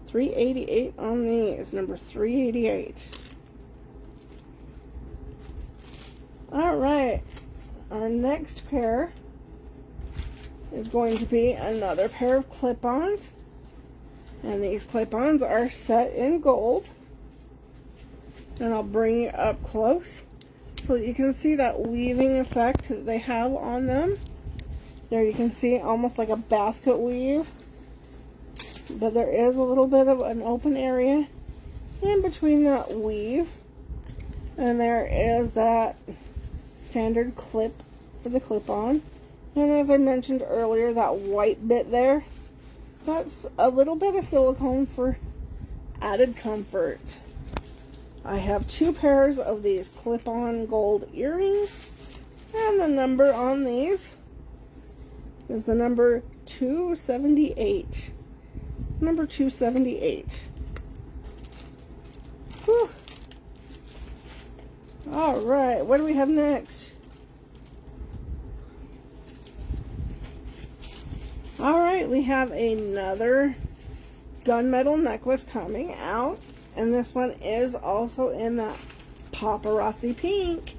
388 on these. Number 388. Alright. Our next pair is going to be another pair of clip-ons. And these clip-ons are set in gold. And I'll bring you up close so that you can see that weaving effect that they have on them. There you can see almost like a basket weave. But there is a little bit of an open area in between that weave. And there is that standard clip for the clip-on. And as I mentioned earlier, that white bit there, that's a little bit of silicone for added comfort. I have 2 pairs of these clip-on gold earrings, and the number on these is the number 278. Number 278. Whew. All right, what do we have next? All right, we have another gunmetal necklace coming out, and this one is also in that paparazzi pink.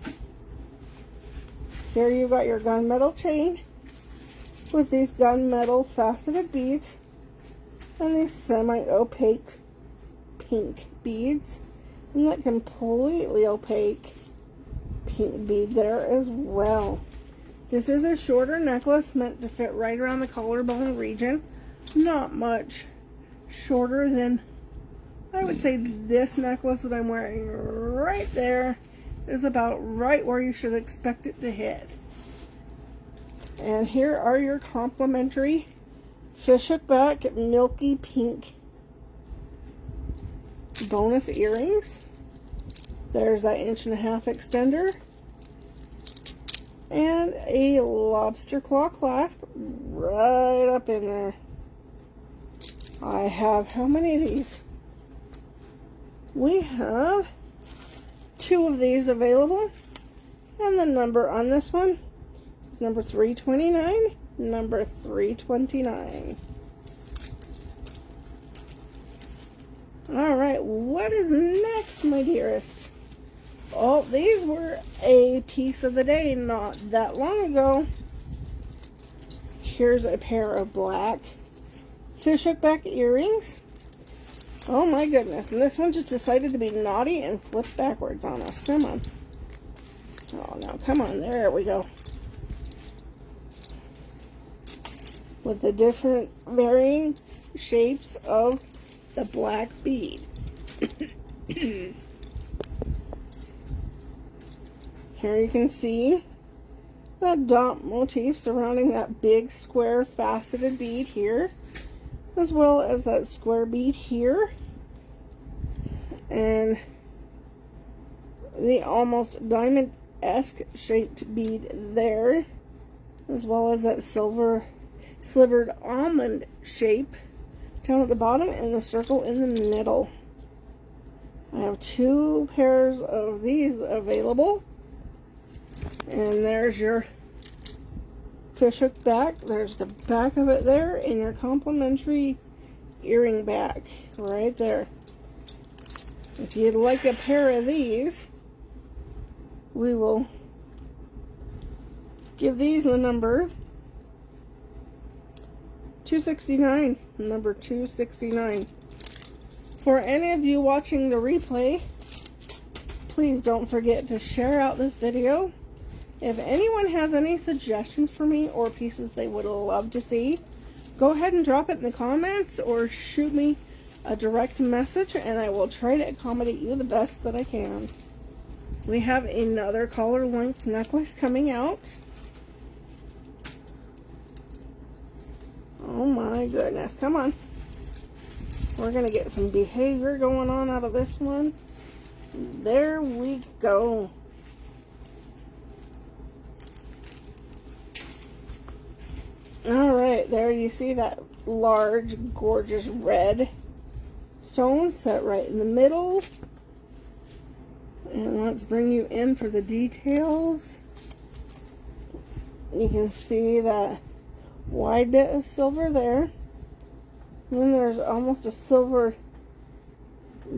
Here you got your gunmetal chain with these gunmetal faceted beads and these semi-opaque pink beads, and that completely opaque pink bead there as well. This is a shorter necklace meant to fit right around the collarbone region. Not much shorter than, I would say this necklace that I'm wearing right there is about right where you should expect it to hit. And here are your complimentary fishhook back milky pink bonus earrings. There's that 1.5 inch extender and a lobster claw clasp right up in there. I have how many of these? We have 2 of these available, and the number on this one is number 329, number 329. All right, what is next, my dearest? Oh, these were a piece of the day not that long ago. Here's a pair of black fishhook back earrings. Oh my goodness, and this one just decided to be naughty and flip backwards on us. Come on. Oh no, come on, there we go. With the different varying shapes of the black bead. Here you can see the dot motif surrounding that big square faceted bead here, as well as that square bead here, and the almost diamond-esque shaped bead there, as well as that silver slivered almond shape down at the bottom and the circle in the middle. I have 2 pairs of these available. And there's your fishhook back. There's the back of it there, and your complimentary earring back right there. If you'd like a pair of these, we will give these the number 269. Number 269. For any of you watching the replay, please don't forget to share out this video. If anyone has any suggestions for me or pieces they would love to see, go ahead and drop it in the comments or shoot me a direct message, and I will try to accommodate you the best that I can. We have another collar length necklace coming out. Oh my goodness, come on. We're going to get some behavior going on out of this one. There we go. Alright, there you see that large, gorgeous red stone set right in the middle. And let's bring you in for the details. You can see that wide bit of silver there. And then there's almost a silver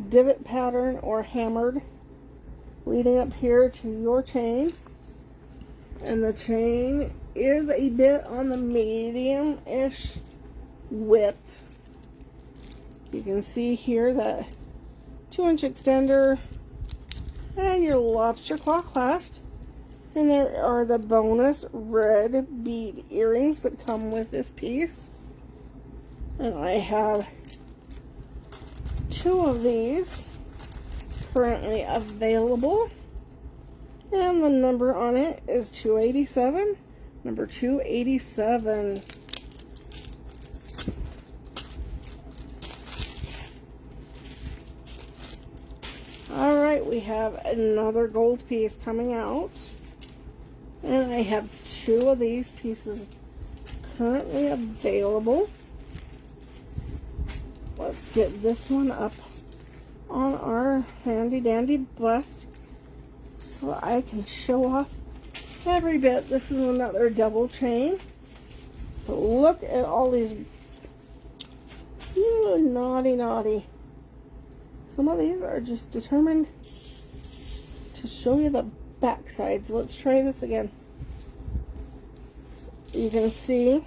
divot pattern or hammered leading up here to your chain. And the chain is a bit on the medium-ish width. You can see here that 2-inch extender and your lobster claw clasp. And there are the bonus red bead earrings that come with this piece. And I have 2 of these currently available. And the number on it is 287. Number 287. Alright, we have another gold piece coming out. And I have 2 of these pieces currently available. Let's get this one up on our handy dandy bust so I can show off every bit. This is another double chain. But look at all these. Ooh, naughty. Some of these are just determined to show you the back sides. Let's try this again. You can see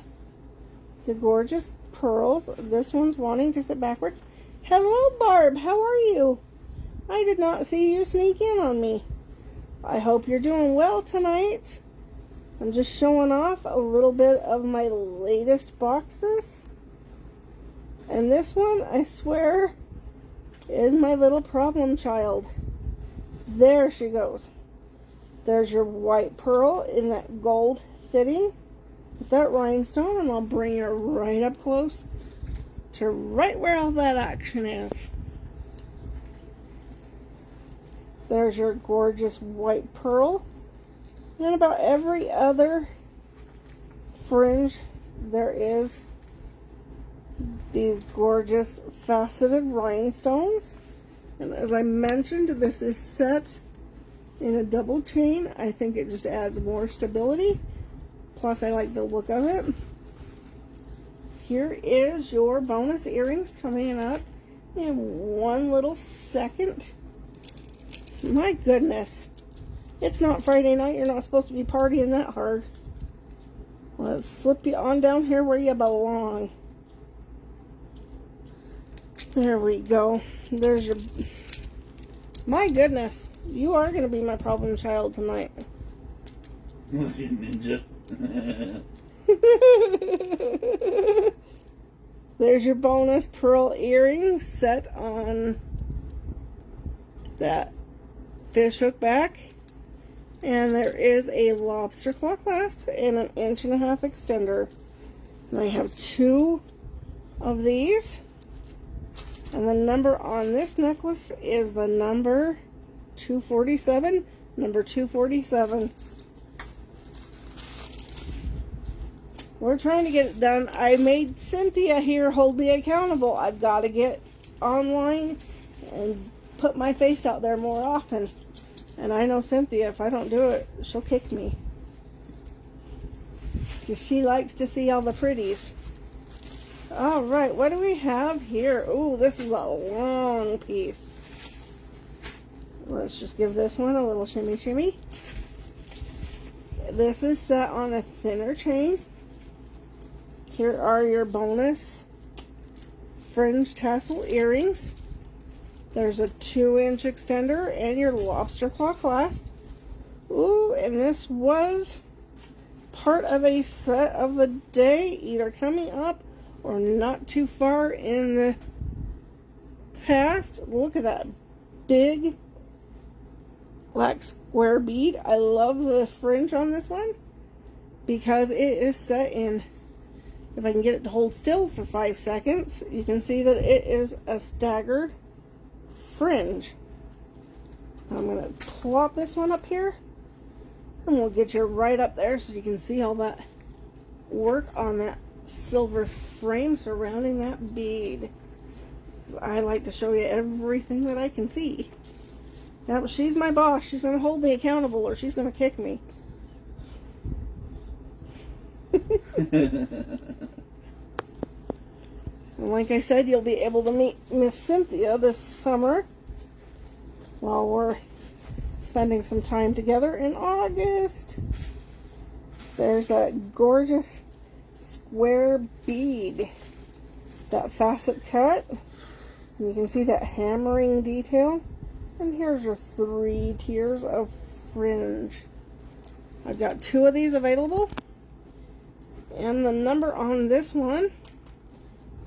the gorgeous pearls. This one's wanting to sit backwards. Hello, Barb. How are you? I did not see you sneak in on me. I hope you're doing well tonight. I'm just showing off a little bit of my latest boxes. And this one, I swear, is my little problem child. There she goes. There's your white pearl in that gold fitting with that rhinestone, and I'll bring her right up close to right where all that action is. There's your gorgeous white pearl. And about every other fringe there is these gorgeous faceted rhinestones. And as I mentioned, this is set in a double chain. I think it just adds more stability. Plus, I like the look of it. Here is your bonus earrings coming up in one little second. My goodness. It's not Friday night. You're not supposed to be partying that hard. Let's slip you on down here where you belong. There we go. There's your... My goodness. You are going to be my problem child tonight. Look at Ninja. There's your bonus pearl earring set on that fish hook back. And there is a lobster claw clasp and an 1.5 extender. And I have 2 of these. And the number on this necklace is the number 247. Number 247. We're trying to get it done. I made Cynthia here hold me accountable. I've got to get online and put my face out there more often. And I know Cynthia, if I don't do it, she'll kick me. Because she likes to see all the pretties. Alright, what do we have here? Ooh, this is a long piece. Let's just give this one a little shimmy shimmy. This is set on a thinner chain. Here are your bonus fringe tassel earrings. There's a 2-inch extender and your lobster claw clasp. Ooh, and this was part of a set of the day, either coming up or not too far in the past. Look at that big black square bead. I love the fringe on this one because it is set in, if I can get it to hold still for 5 seconds, you can see that it is a staggered fringe. I'm going to plop this one up here and we'll get you right up there so you can see all that work on that silver frame surrounding that bead. I like to show you everything that I can see. Now, she's my boss. She's going to hold me accountable or she's going to kick me. And like I said, you'll be able to meet Miss Cynthia this summer while we're spending some time together in August. There's that gorgeous square bead, that facet cut. And you can see that hammering detail. And here's your 3 tiers of fringe. I've got 2 of these available. And the number on this one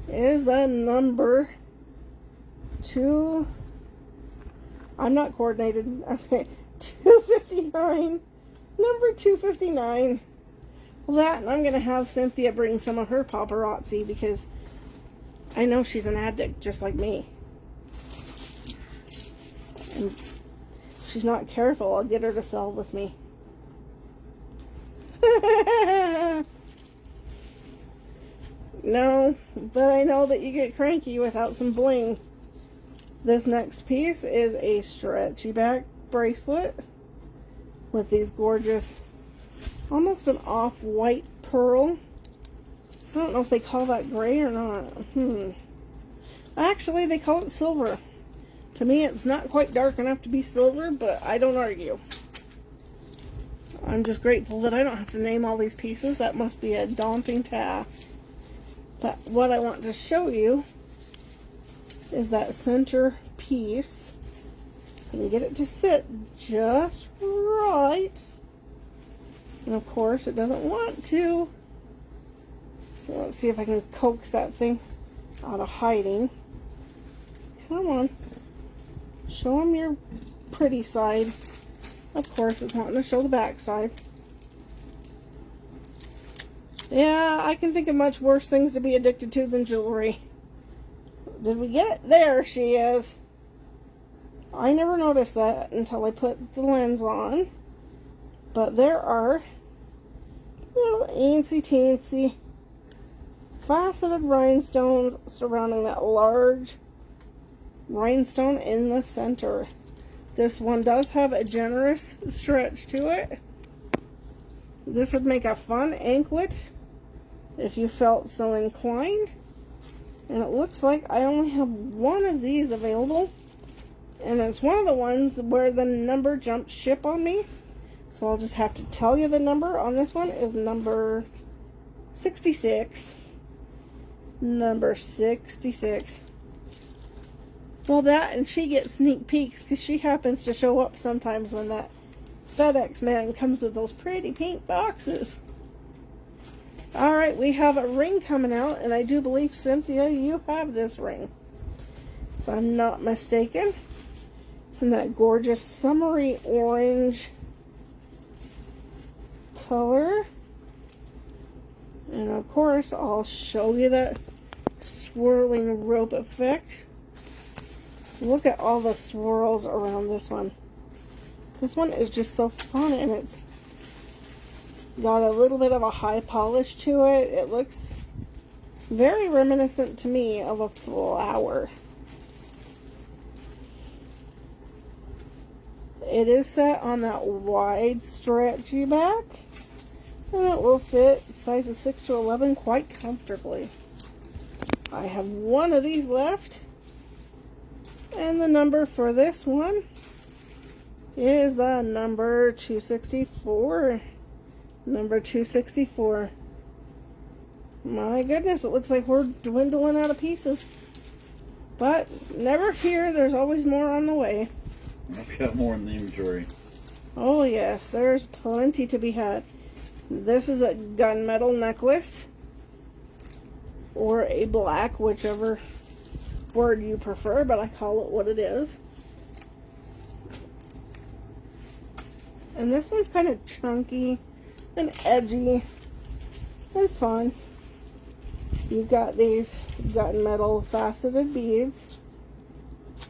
is the number 2. I'm not coordinated. Okay, 259. Number 259. Well, that, and I'm going to have Cynthia bring some of her paparazzi because I know she's an addict just like me. And if she's not careful, I'll get her to sell with me. No, but I know that you get cranky without some bling. This next piece is a stretchy back bracelet with these gorgeous, almost an off-white pearl. I don't know if they call that gray or not. Actually, they call it silver. To me, it's not quite dark enough to be silver, but I don't argue. I'm just grateful that I don't have to name all these pieces. That must be a daunting task. But what I want to show you is that center piece. I can get it to sit just right. And of course, it doesn't want to. Let's see if I can coax that thing out of hiding. Come on. Show them your pretty side. Of course, it's wanting to show the back side. Yeah, I can think of much worse things to be addicted to than jewelry. Did we get it? There she is. I never noticed that until I put the lens on. But there are little eensy-teensy faceted rhinestones surrounding that large rhinestone in the center. This one does have a generous stretch to it. This would make a fun anklet if you felt so inclined. And it looks like I only have one of these available. And it's one of the ones where the number jumped ship on me. So I'll just have to tell you the number on this one is number 66. Number 66. Well, that, and she gets sneak peeks because she happens to show up sometimes when that FedEx man comes with those pretty pink boxes. Alright, we have a ring coming out, and I do believe, Cynthia, you have this ring. If I'm not mistaken. It's in that gorgeous summery orange color. And of course, I'll show you that swirling rope effect. Look at all the swirls around this one. This one is just so fun, and it's got a little bit of a high polish to it. It looks very reminiscent to me of a flower. It is set on that wide stretchy back, and it will fit sizes 6 to 11 quite comfortably. I have one of these left, and the number for this one is the number 264. Number 264. My goodness, it looks like we're dwindling out of pieces. But never fear, there's always more on the way. I've got more in the inventory. Oh yes, there's plenty to be had. This is a gunmetal necklace. Or a black, whichever word you prefer, but I call it what it is. And this one's kind of chunky and edgy and fun. You've got these gunmetal faceted beads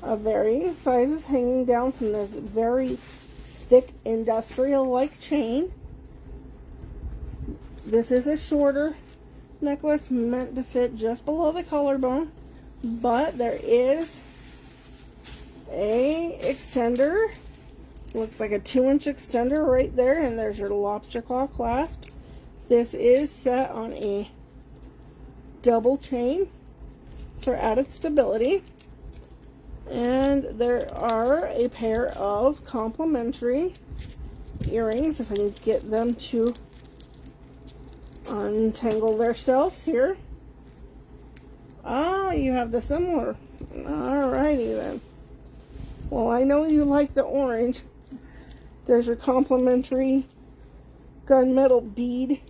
of varying sizes hanging down from this very thick industrial-like chain. This is a shorter necklace meant to fit just below the collarbone, but there is a extender. Looks like a 2-inch extender right there, and there's your lobster claw clasp. This is set on a double chain for added stability, and there are a pair of complimentary earrings if I can get them to untangle themselves here. Ah, you have the similar. Alrighty then. Well, I know you like the orange. There's your complimentary gunmetal bead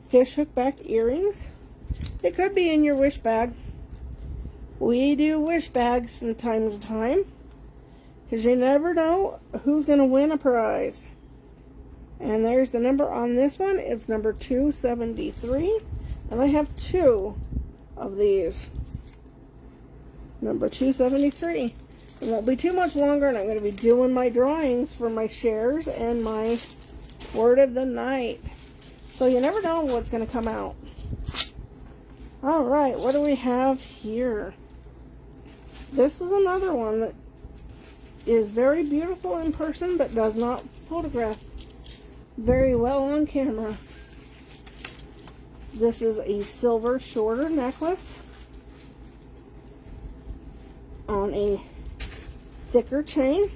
fishhook back earrings. It could be in your wish bag. We do wish bags from time to time. because you never know who's going to win a prize. And there's the number on this one. It's number 273. And I have 2 of these. Number 273. It won't be too much longer, and I'm going to be doing my drawings for my shares and my word of the night. So you never know what's going to come out. Alright, what do we have here? This is another one that is very beautiful in person, but does not photograph very well on camera. This is a silver shorter necklace on a thicker chain.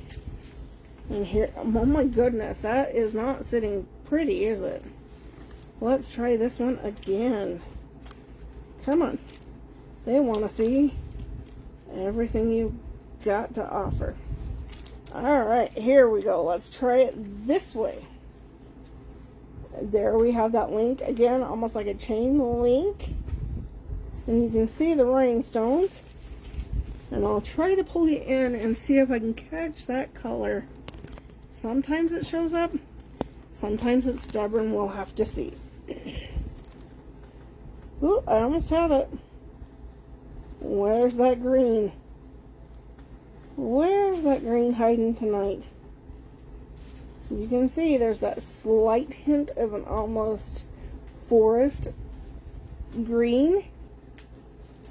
And here, oh my goodness, that is not sitting pretty, is it? Let's try this one again. Come on. They want to see everything you got to offer. Alright, here we go. Let's try it this way. There we have that link again, almost like a chain link. And you can see the rhinestones. And I'll try to pull you in and see if I can catch that color. Sometimes it shows up, sometimes it's stubborn. We'll have to see. Ooh, I almost had it. Where's that green? Where's that green hiding tonight? You can see there's that slight hint of an almost forest green.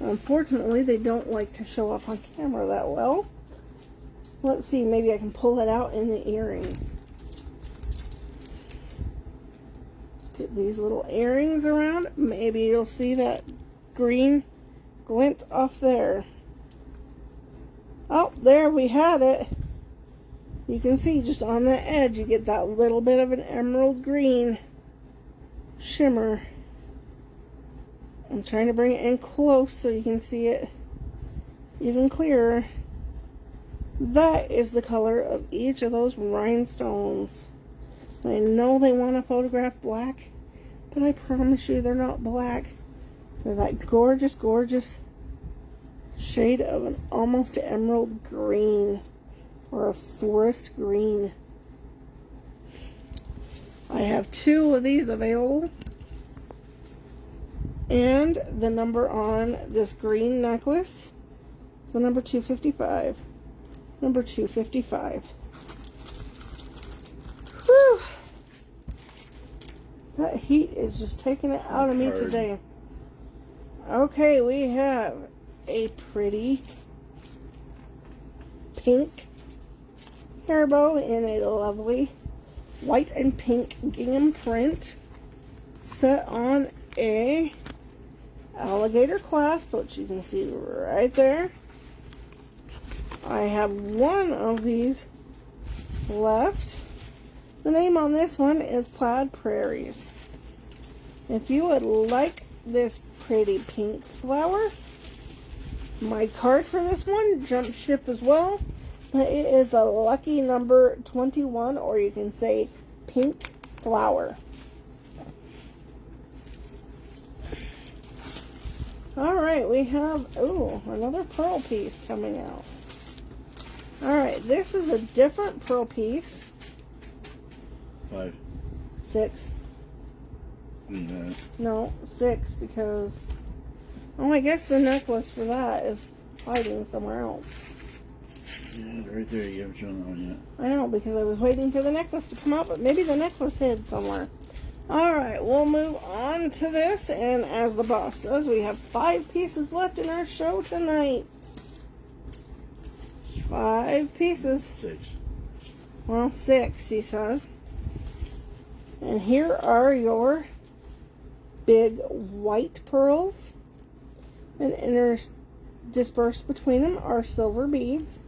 Unfortunately, they don't like to show up on camera that well. Let's see, maybe I can pull it out in the earring. Get these little earrings around. Maybe you'll see that green glint off there. Oh, there we had it. You can see just on the edge you get that little bit of an emerald green shimmer. I'm trying to bring it in close so you can see it even clearer. That is the color of each of those rhinestones. I know they want to photograph black, but I promise you they're not black. They're that gorgeous, gorgeous shade of an almost emerald green or a forest green. I have 2 of these available. And the number on this green necklace is the number 255. Number 255. Whew. That heat is just taking it out of me today. Okay, we have a pretty pink hair bow in a lovely white and pink gingham print set on a alligator clasp, which you can see right there. I have 1 of these left. The name on this one is Plaid Prairies. If you would like this pretty pink flower, my card for this one jumped ship as well, but it is the lucky number 21, or you can say pink flower. Alright, we have, ooh, another pearl piece coming out. Alright, this is a different pearl piece. 5. 6. Yeah. No, 6, because, oh, I guess the necklace for that is hiding somewhere else. Yeah, right there. You haven't shown that one yet. I know, because I was waiting for the necklace to come out, but maybe the necklace hid somewhere. Alright, we'll move on to this, and as the boss says, we have 5 pieces left in our show tonight. 5 pieces. 6. Well, 6, he says. And here are your big white pearls, and interspersed between them are silver beads,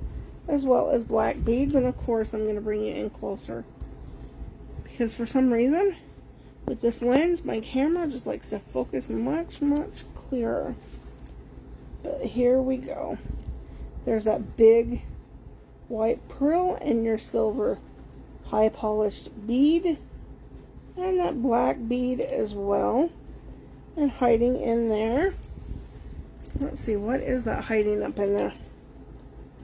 as well as black beads. And of course, I'm going to bring you in closer, because for some reason, with this lens, my camera just likes to focus much, much clearer. But here we go. There's that big white pearl and your silver high polished bead, and that black bead as well. And hiding in there, let's see, what is that hiding up in there?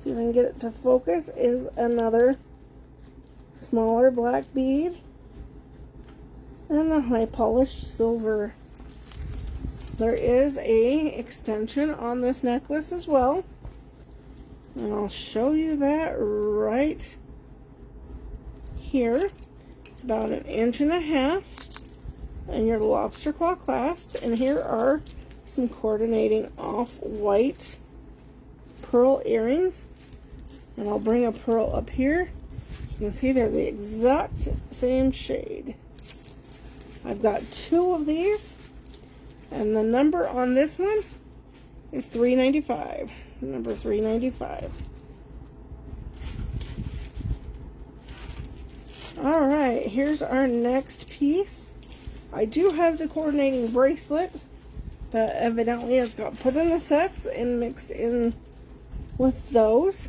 see if I can get it to focus, is another smaller black bead. And the high polished silver. There is a extension on this necklace as well. And I'll show you that right here. It's about 1.5 inches. And your lobster claw clasp. And here are some coordinating off-white pearl earrings. And I'll bring a pearl up here. You can see they're the exact same shade. I've got 2 of these. And the number on this one is $3.95. Number $3.95. Alright, here's our next piece. I do have the coordinating bracelet, but evidently it's got put in the sets and mixed in with those.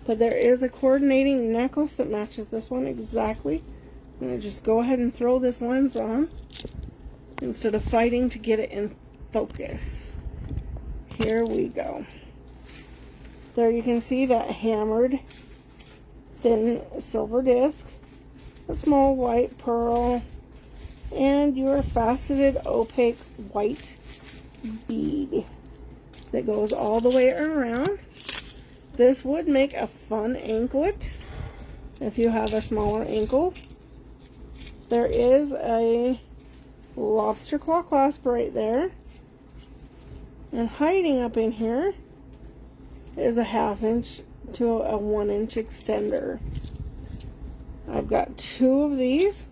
But there is a coordinating necklace that matches this one exactly. I'm going to just go ahead and throw this lens on instead of fighting to get it in focus. Here we go. There you can see that hammered thin silver disc, a small white pearl, and your faceted opaque white bead that goes all the way around. This would make a fun anklet if you have a smaller ankle. There is a lobster claw clasp right there. And hiding up in here is a 1/2 inch to a 1 inch extender. I've got 2 of these.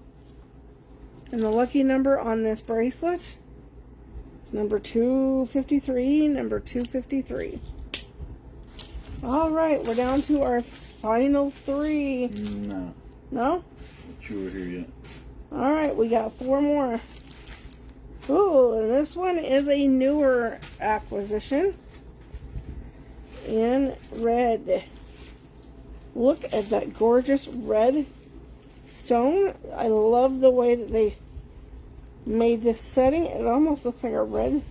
And the lucky number on this bracelet is number 253, number 253. Alright, we're down to our final 3. No. No? Not sure we're here yet. Alright, we got 4 more. Ooh, and this one is a newer acquisition in red. Look at that gorgeous red stone. I love the way that they made this setting. It almost looks like a red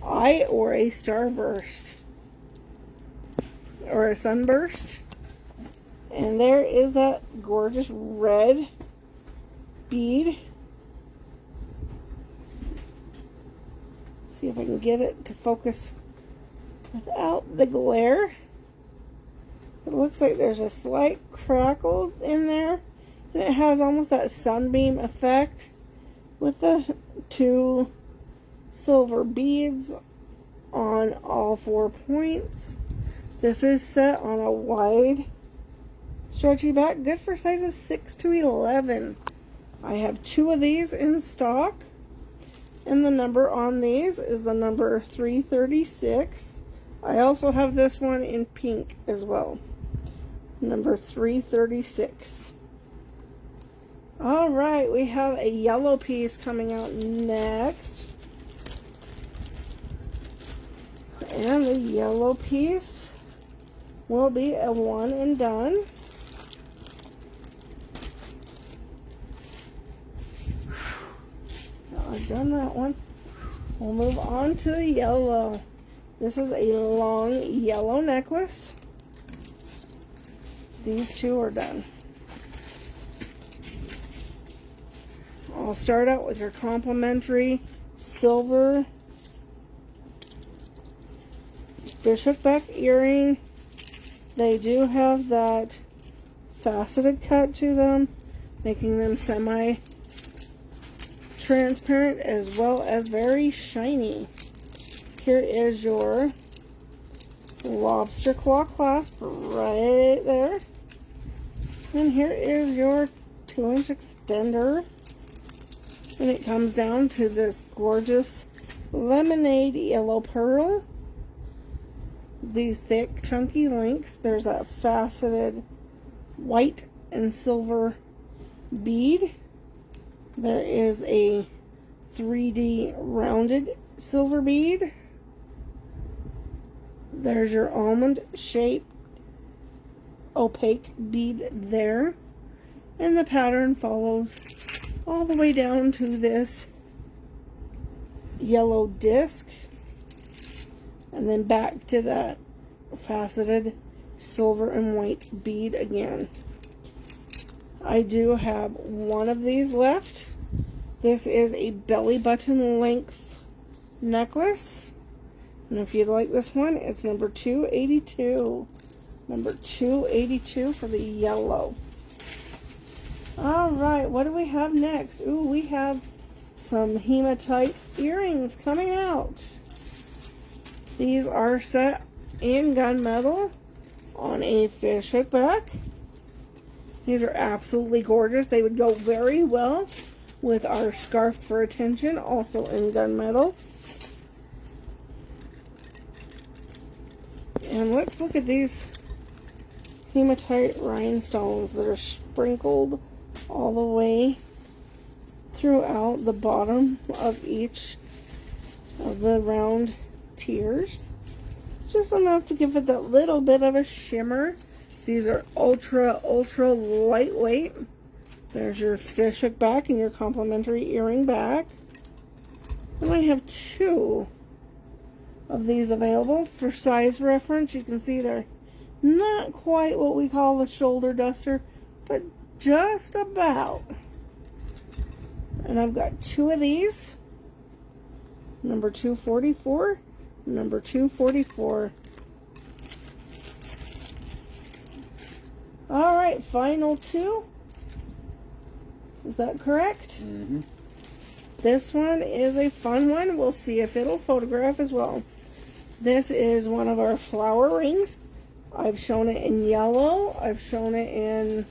eye or a starburst or a sunburst. And there is that gorgeous red bead. See if I can get it to focus without the glare. It looks like there's a slight crackle in there, and it has almost that sunbeam effect with the 2 silver beads on all 4 points. This is set on a wide stretchy back, good for sizes 6 to 11. I have 2 of these in stock. And the number on these is the number 336. I also have this one in pink as well. Number 336. Alright, we have a yellow piece coming out next. And the yellow piece will be a 1 and done. I've done that one. We'll move on to the yellow. This is a long yellow necklace. These 2 are done. I'll start out with your complimentary silver bishop back earring. They do have that faceted cut to them, making them semi-transparent as well as very shiny. Here is your lobster claw clasp right there. And here is your 2-inch extender. And it comes down to this gorgeous lemonade yellow pearl. These thick, chunky links. There's that faceted white and silver bead. There is a 3D rounded silver bead. There's your almond shaped opaque bead there. And the pattern follows all the way down to this yellow disc. And then back to that faceted silver and white bead again. I do have one of these left. This is a belly button length necklace. And if you'd like this one, it's number 282. Number 282 for the yellow. Alright, what do we have next? Ooh, we have some hematite earrings coming out. These are set in gunmetal on a fish hook back. These are absolutely gorgeous. They would go very well with our scarf for attention, also in gunmetal. And let's look at these hematite rhinestones that are sprinkled all the way throughout the bottom of each of the round tiers. Just enough to give it that little bit of a shimmer. These are ultra lightweight. There's your fish hook back and your complimentary earring back. And I have two of these available. For size reference, you can see they're not quite what we call the shoulder duster, but just about. And I've got two of these. Number 244, number 244. Alright, final two. Is that correct? Mm-hmm. This one is a fun one. We'll see if it'll photograph as well. This is one of our flower rings. I've shown it in yellow. I've shown it in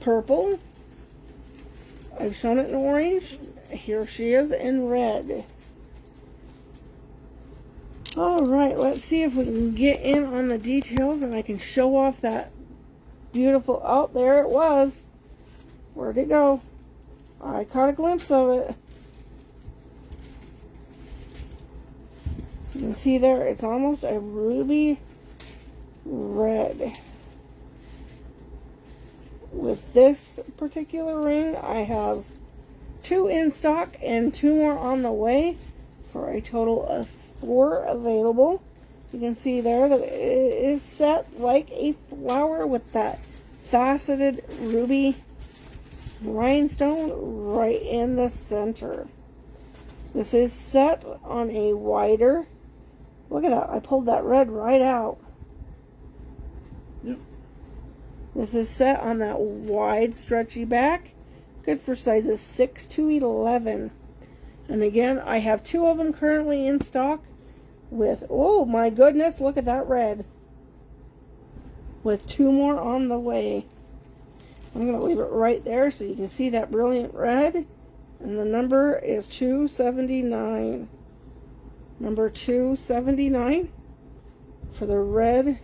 purple. I've shown it in orange. Here she is in red. Alright, let's see if we can get in on the details and I can show off that beautiful... Oh, there it was. Where'd it go? I caught a glimpse of it. You can see there, it's almost a ruby red. With this particular ring, I have two in stock and two more on the way for a total of 4 available. You can see there that it is set like a flower with that faceted ruby rhinestone right in the center. This is set on a wider... Look at that, I pulled that red right out. Yep. This is set on that wide, stretchy back. Good for sizes 6 to 11. And again, I have 2 of them currently in stock with, oh my goodness, look at that red. With 2 more on the way. I'm going to leave it right there so you can see that brilliant red. And the number is 279. Number 279 for the red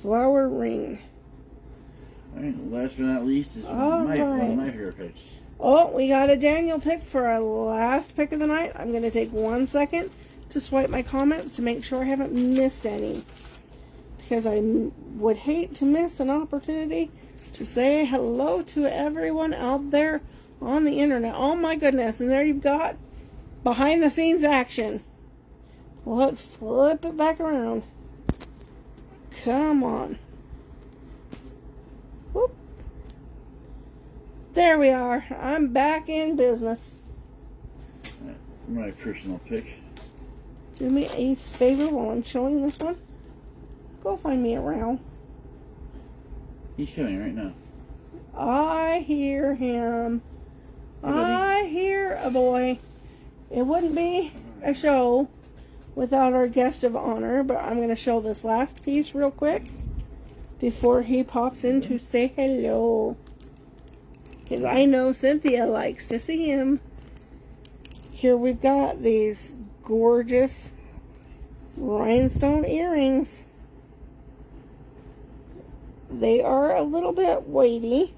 flower ring. Alright, last but not least is one of my favorite picks. Oh, we got a Daniel pick for our last pick of the night. I'm going to take 1 second to swipe my comments to make sure I haven't missed any. Because I would hate to miss an opportunity to say hello to everyone out there on the internet. Oh my goodness, and there you've got behind the scenes action. Let's flip it back around. Come on. Whoop. There we are. I'm back in business. My personal pick. Do me a favor while I'm showing this one. Go find me around. He's coming right now. I hear him. Hey, buddy. I hear a boy. It wouldn't be a show without our guest of honor, but I'm going to show this last piece real quick before he pops in to say hello. Because I know Cynthia likes to see him. Here we've got these gorgeous rhinestone earrings. They are a little bit weighty,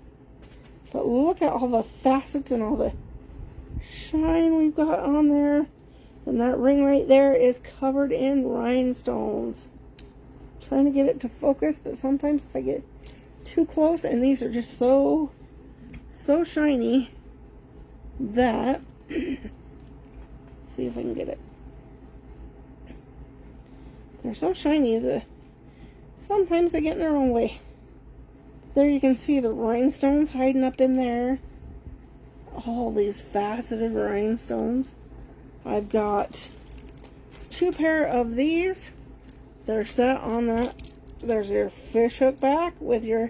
but look at all the facets and all the shine we've got on there. And that ring right there is covered in rhinestones. Trying to get it to focus, but sometimes if I get too close, and these are just so shiny that see if I can get it. They're so shiny that sometimes they get in their own way. There you can see the rhinestones hiding up in there. All these faceted rhinestones. I've got 2 pair of these. They're set on that. There's your fish hook back with your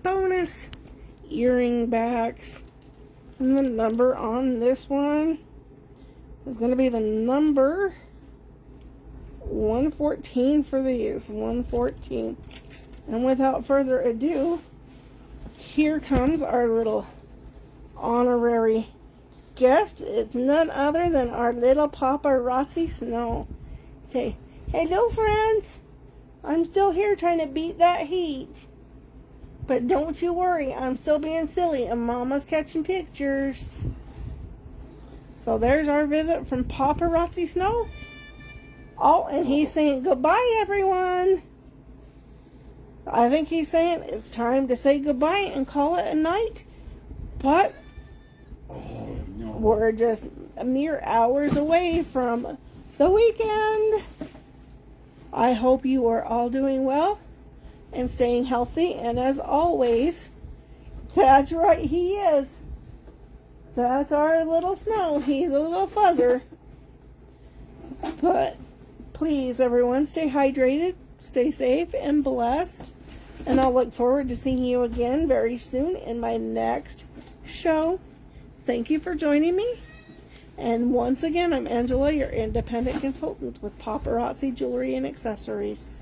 bonus earring backs. And the number on this one is going to be the number 114 for these. 114. And without further ado, here comes our little honorary guest. It's none other than our little paparazzi Snow. Say, hello friends. I'm still here trying to beat that heat. But don't you worry, I'm still being silly and Mama's catching pictures. So there's our visit from Paparazzi Snow. Oh, and he's saying goodbye, everyone. I think he's saying it's time to say goodbye and call it a night. But we're just a mere hours away from the weekend. I hope you are all doing well and staying healthy. And as always, that's right, he is. That's our little Snow. He's a little fuzzer. But please, everyone, stay hydrated, stay safe, and blessed. And I'll look forward to seeing you again very soon in my next show. Thank you for joining me. And once again, I'm Angela, your independent consultant with Paparazzi Jewelry and Accessories.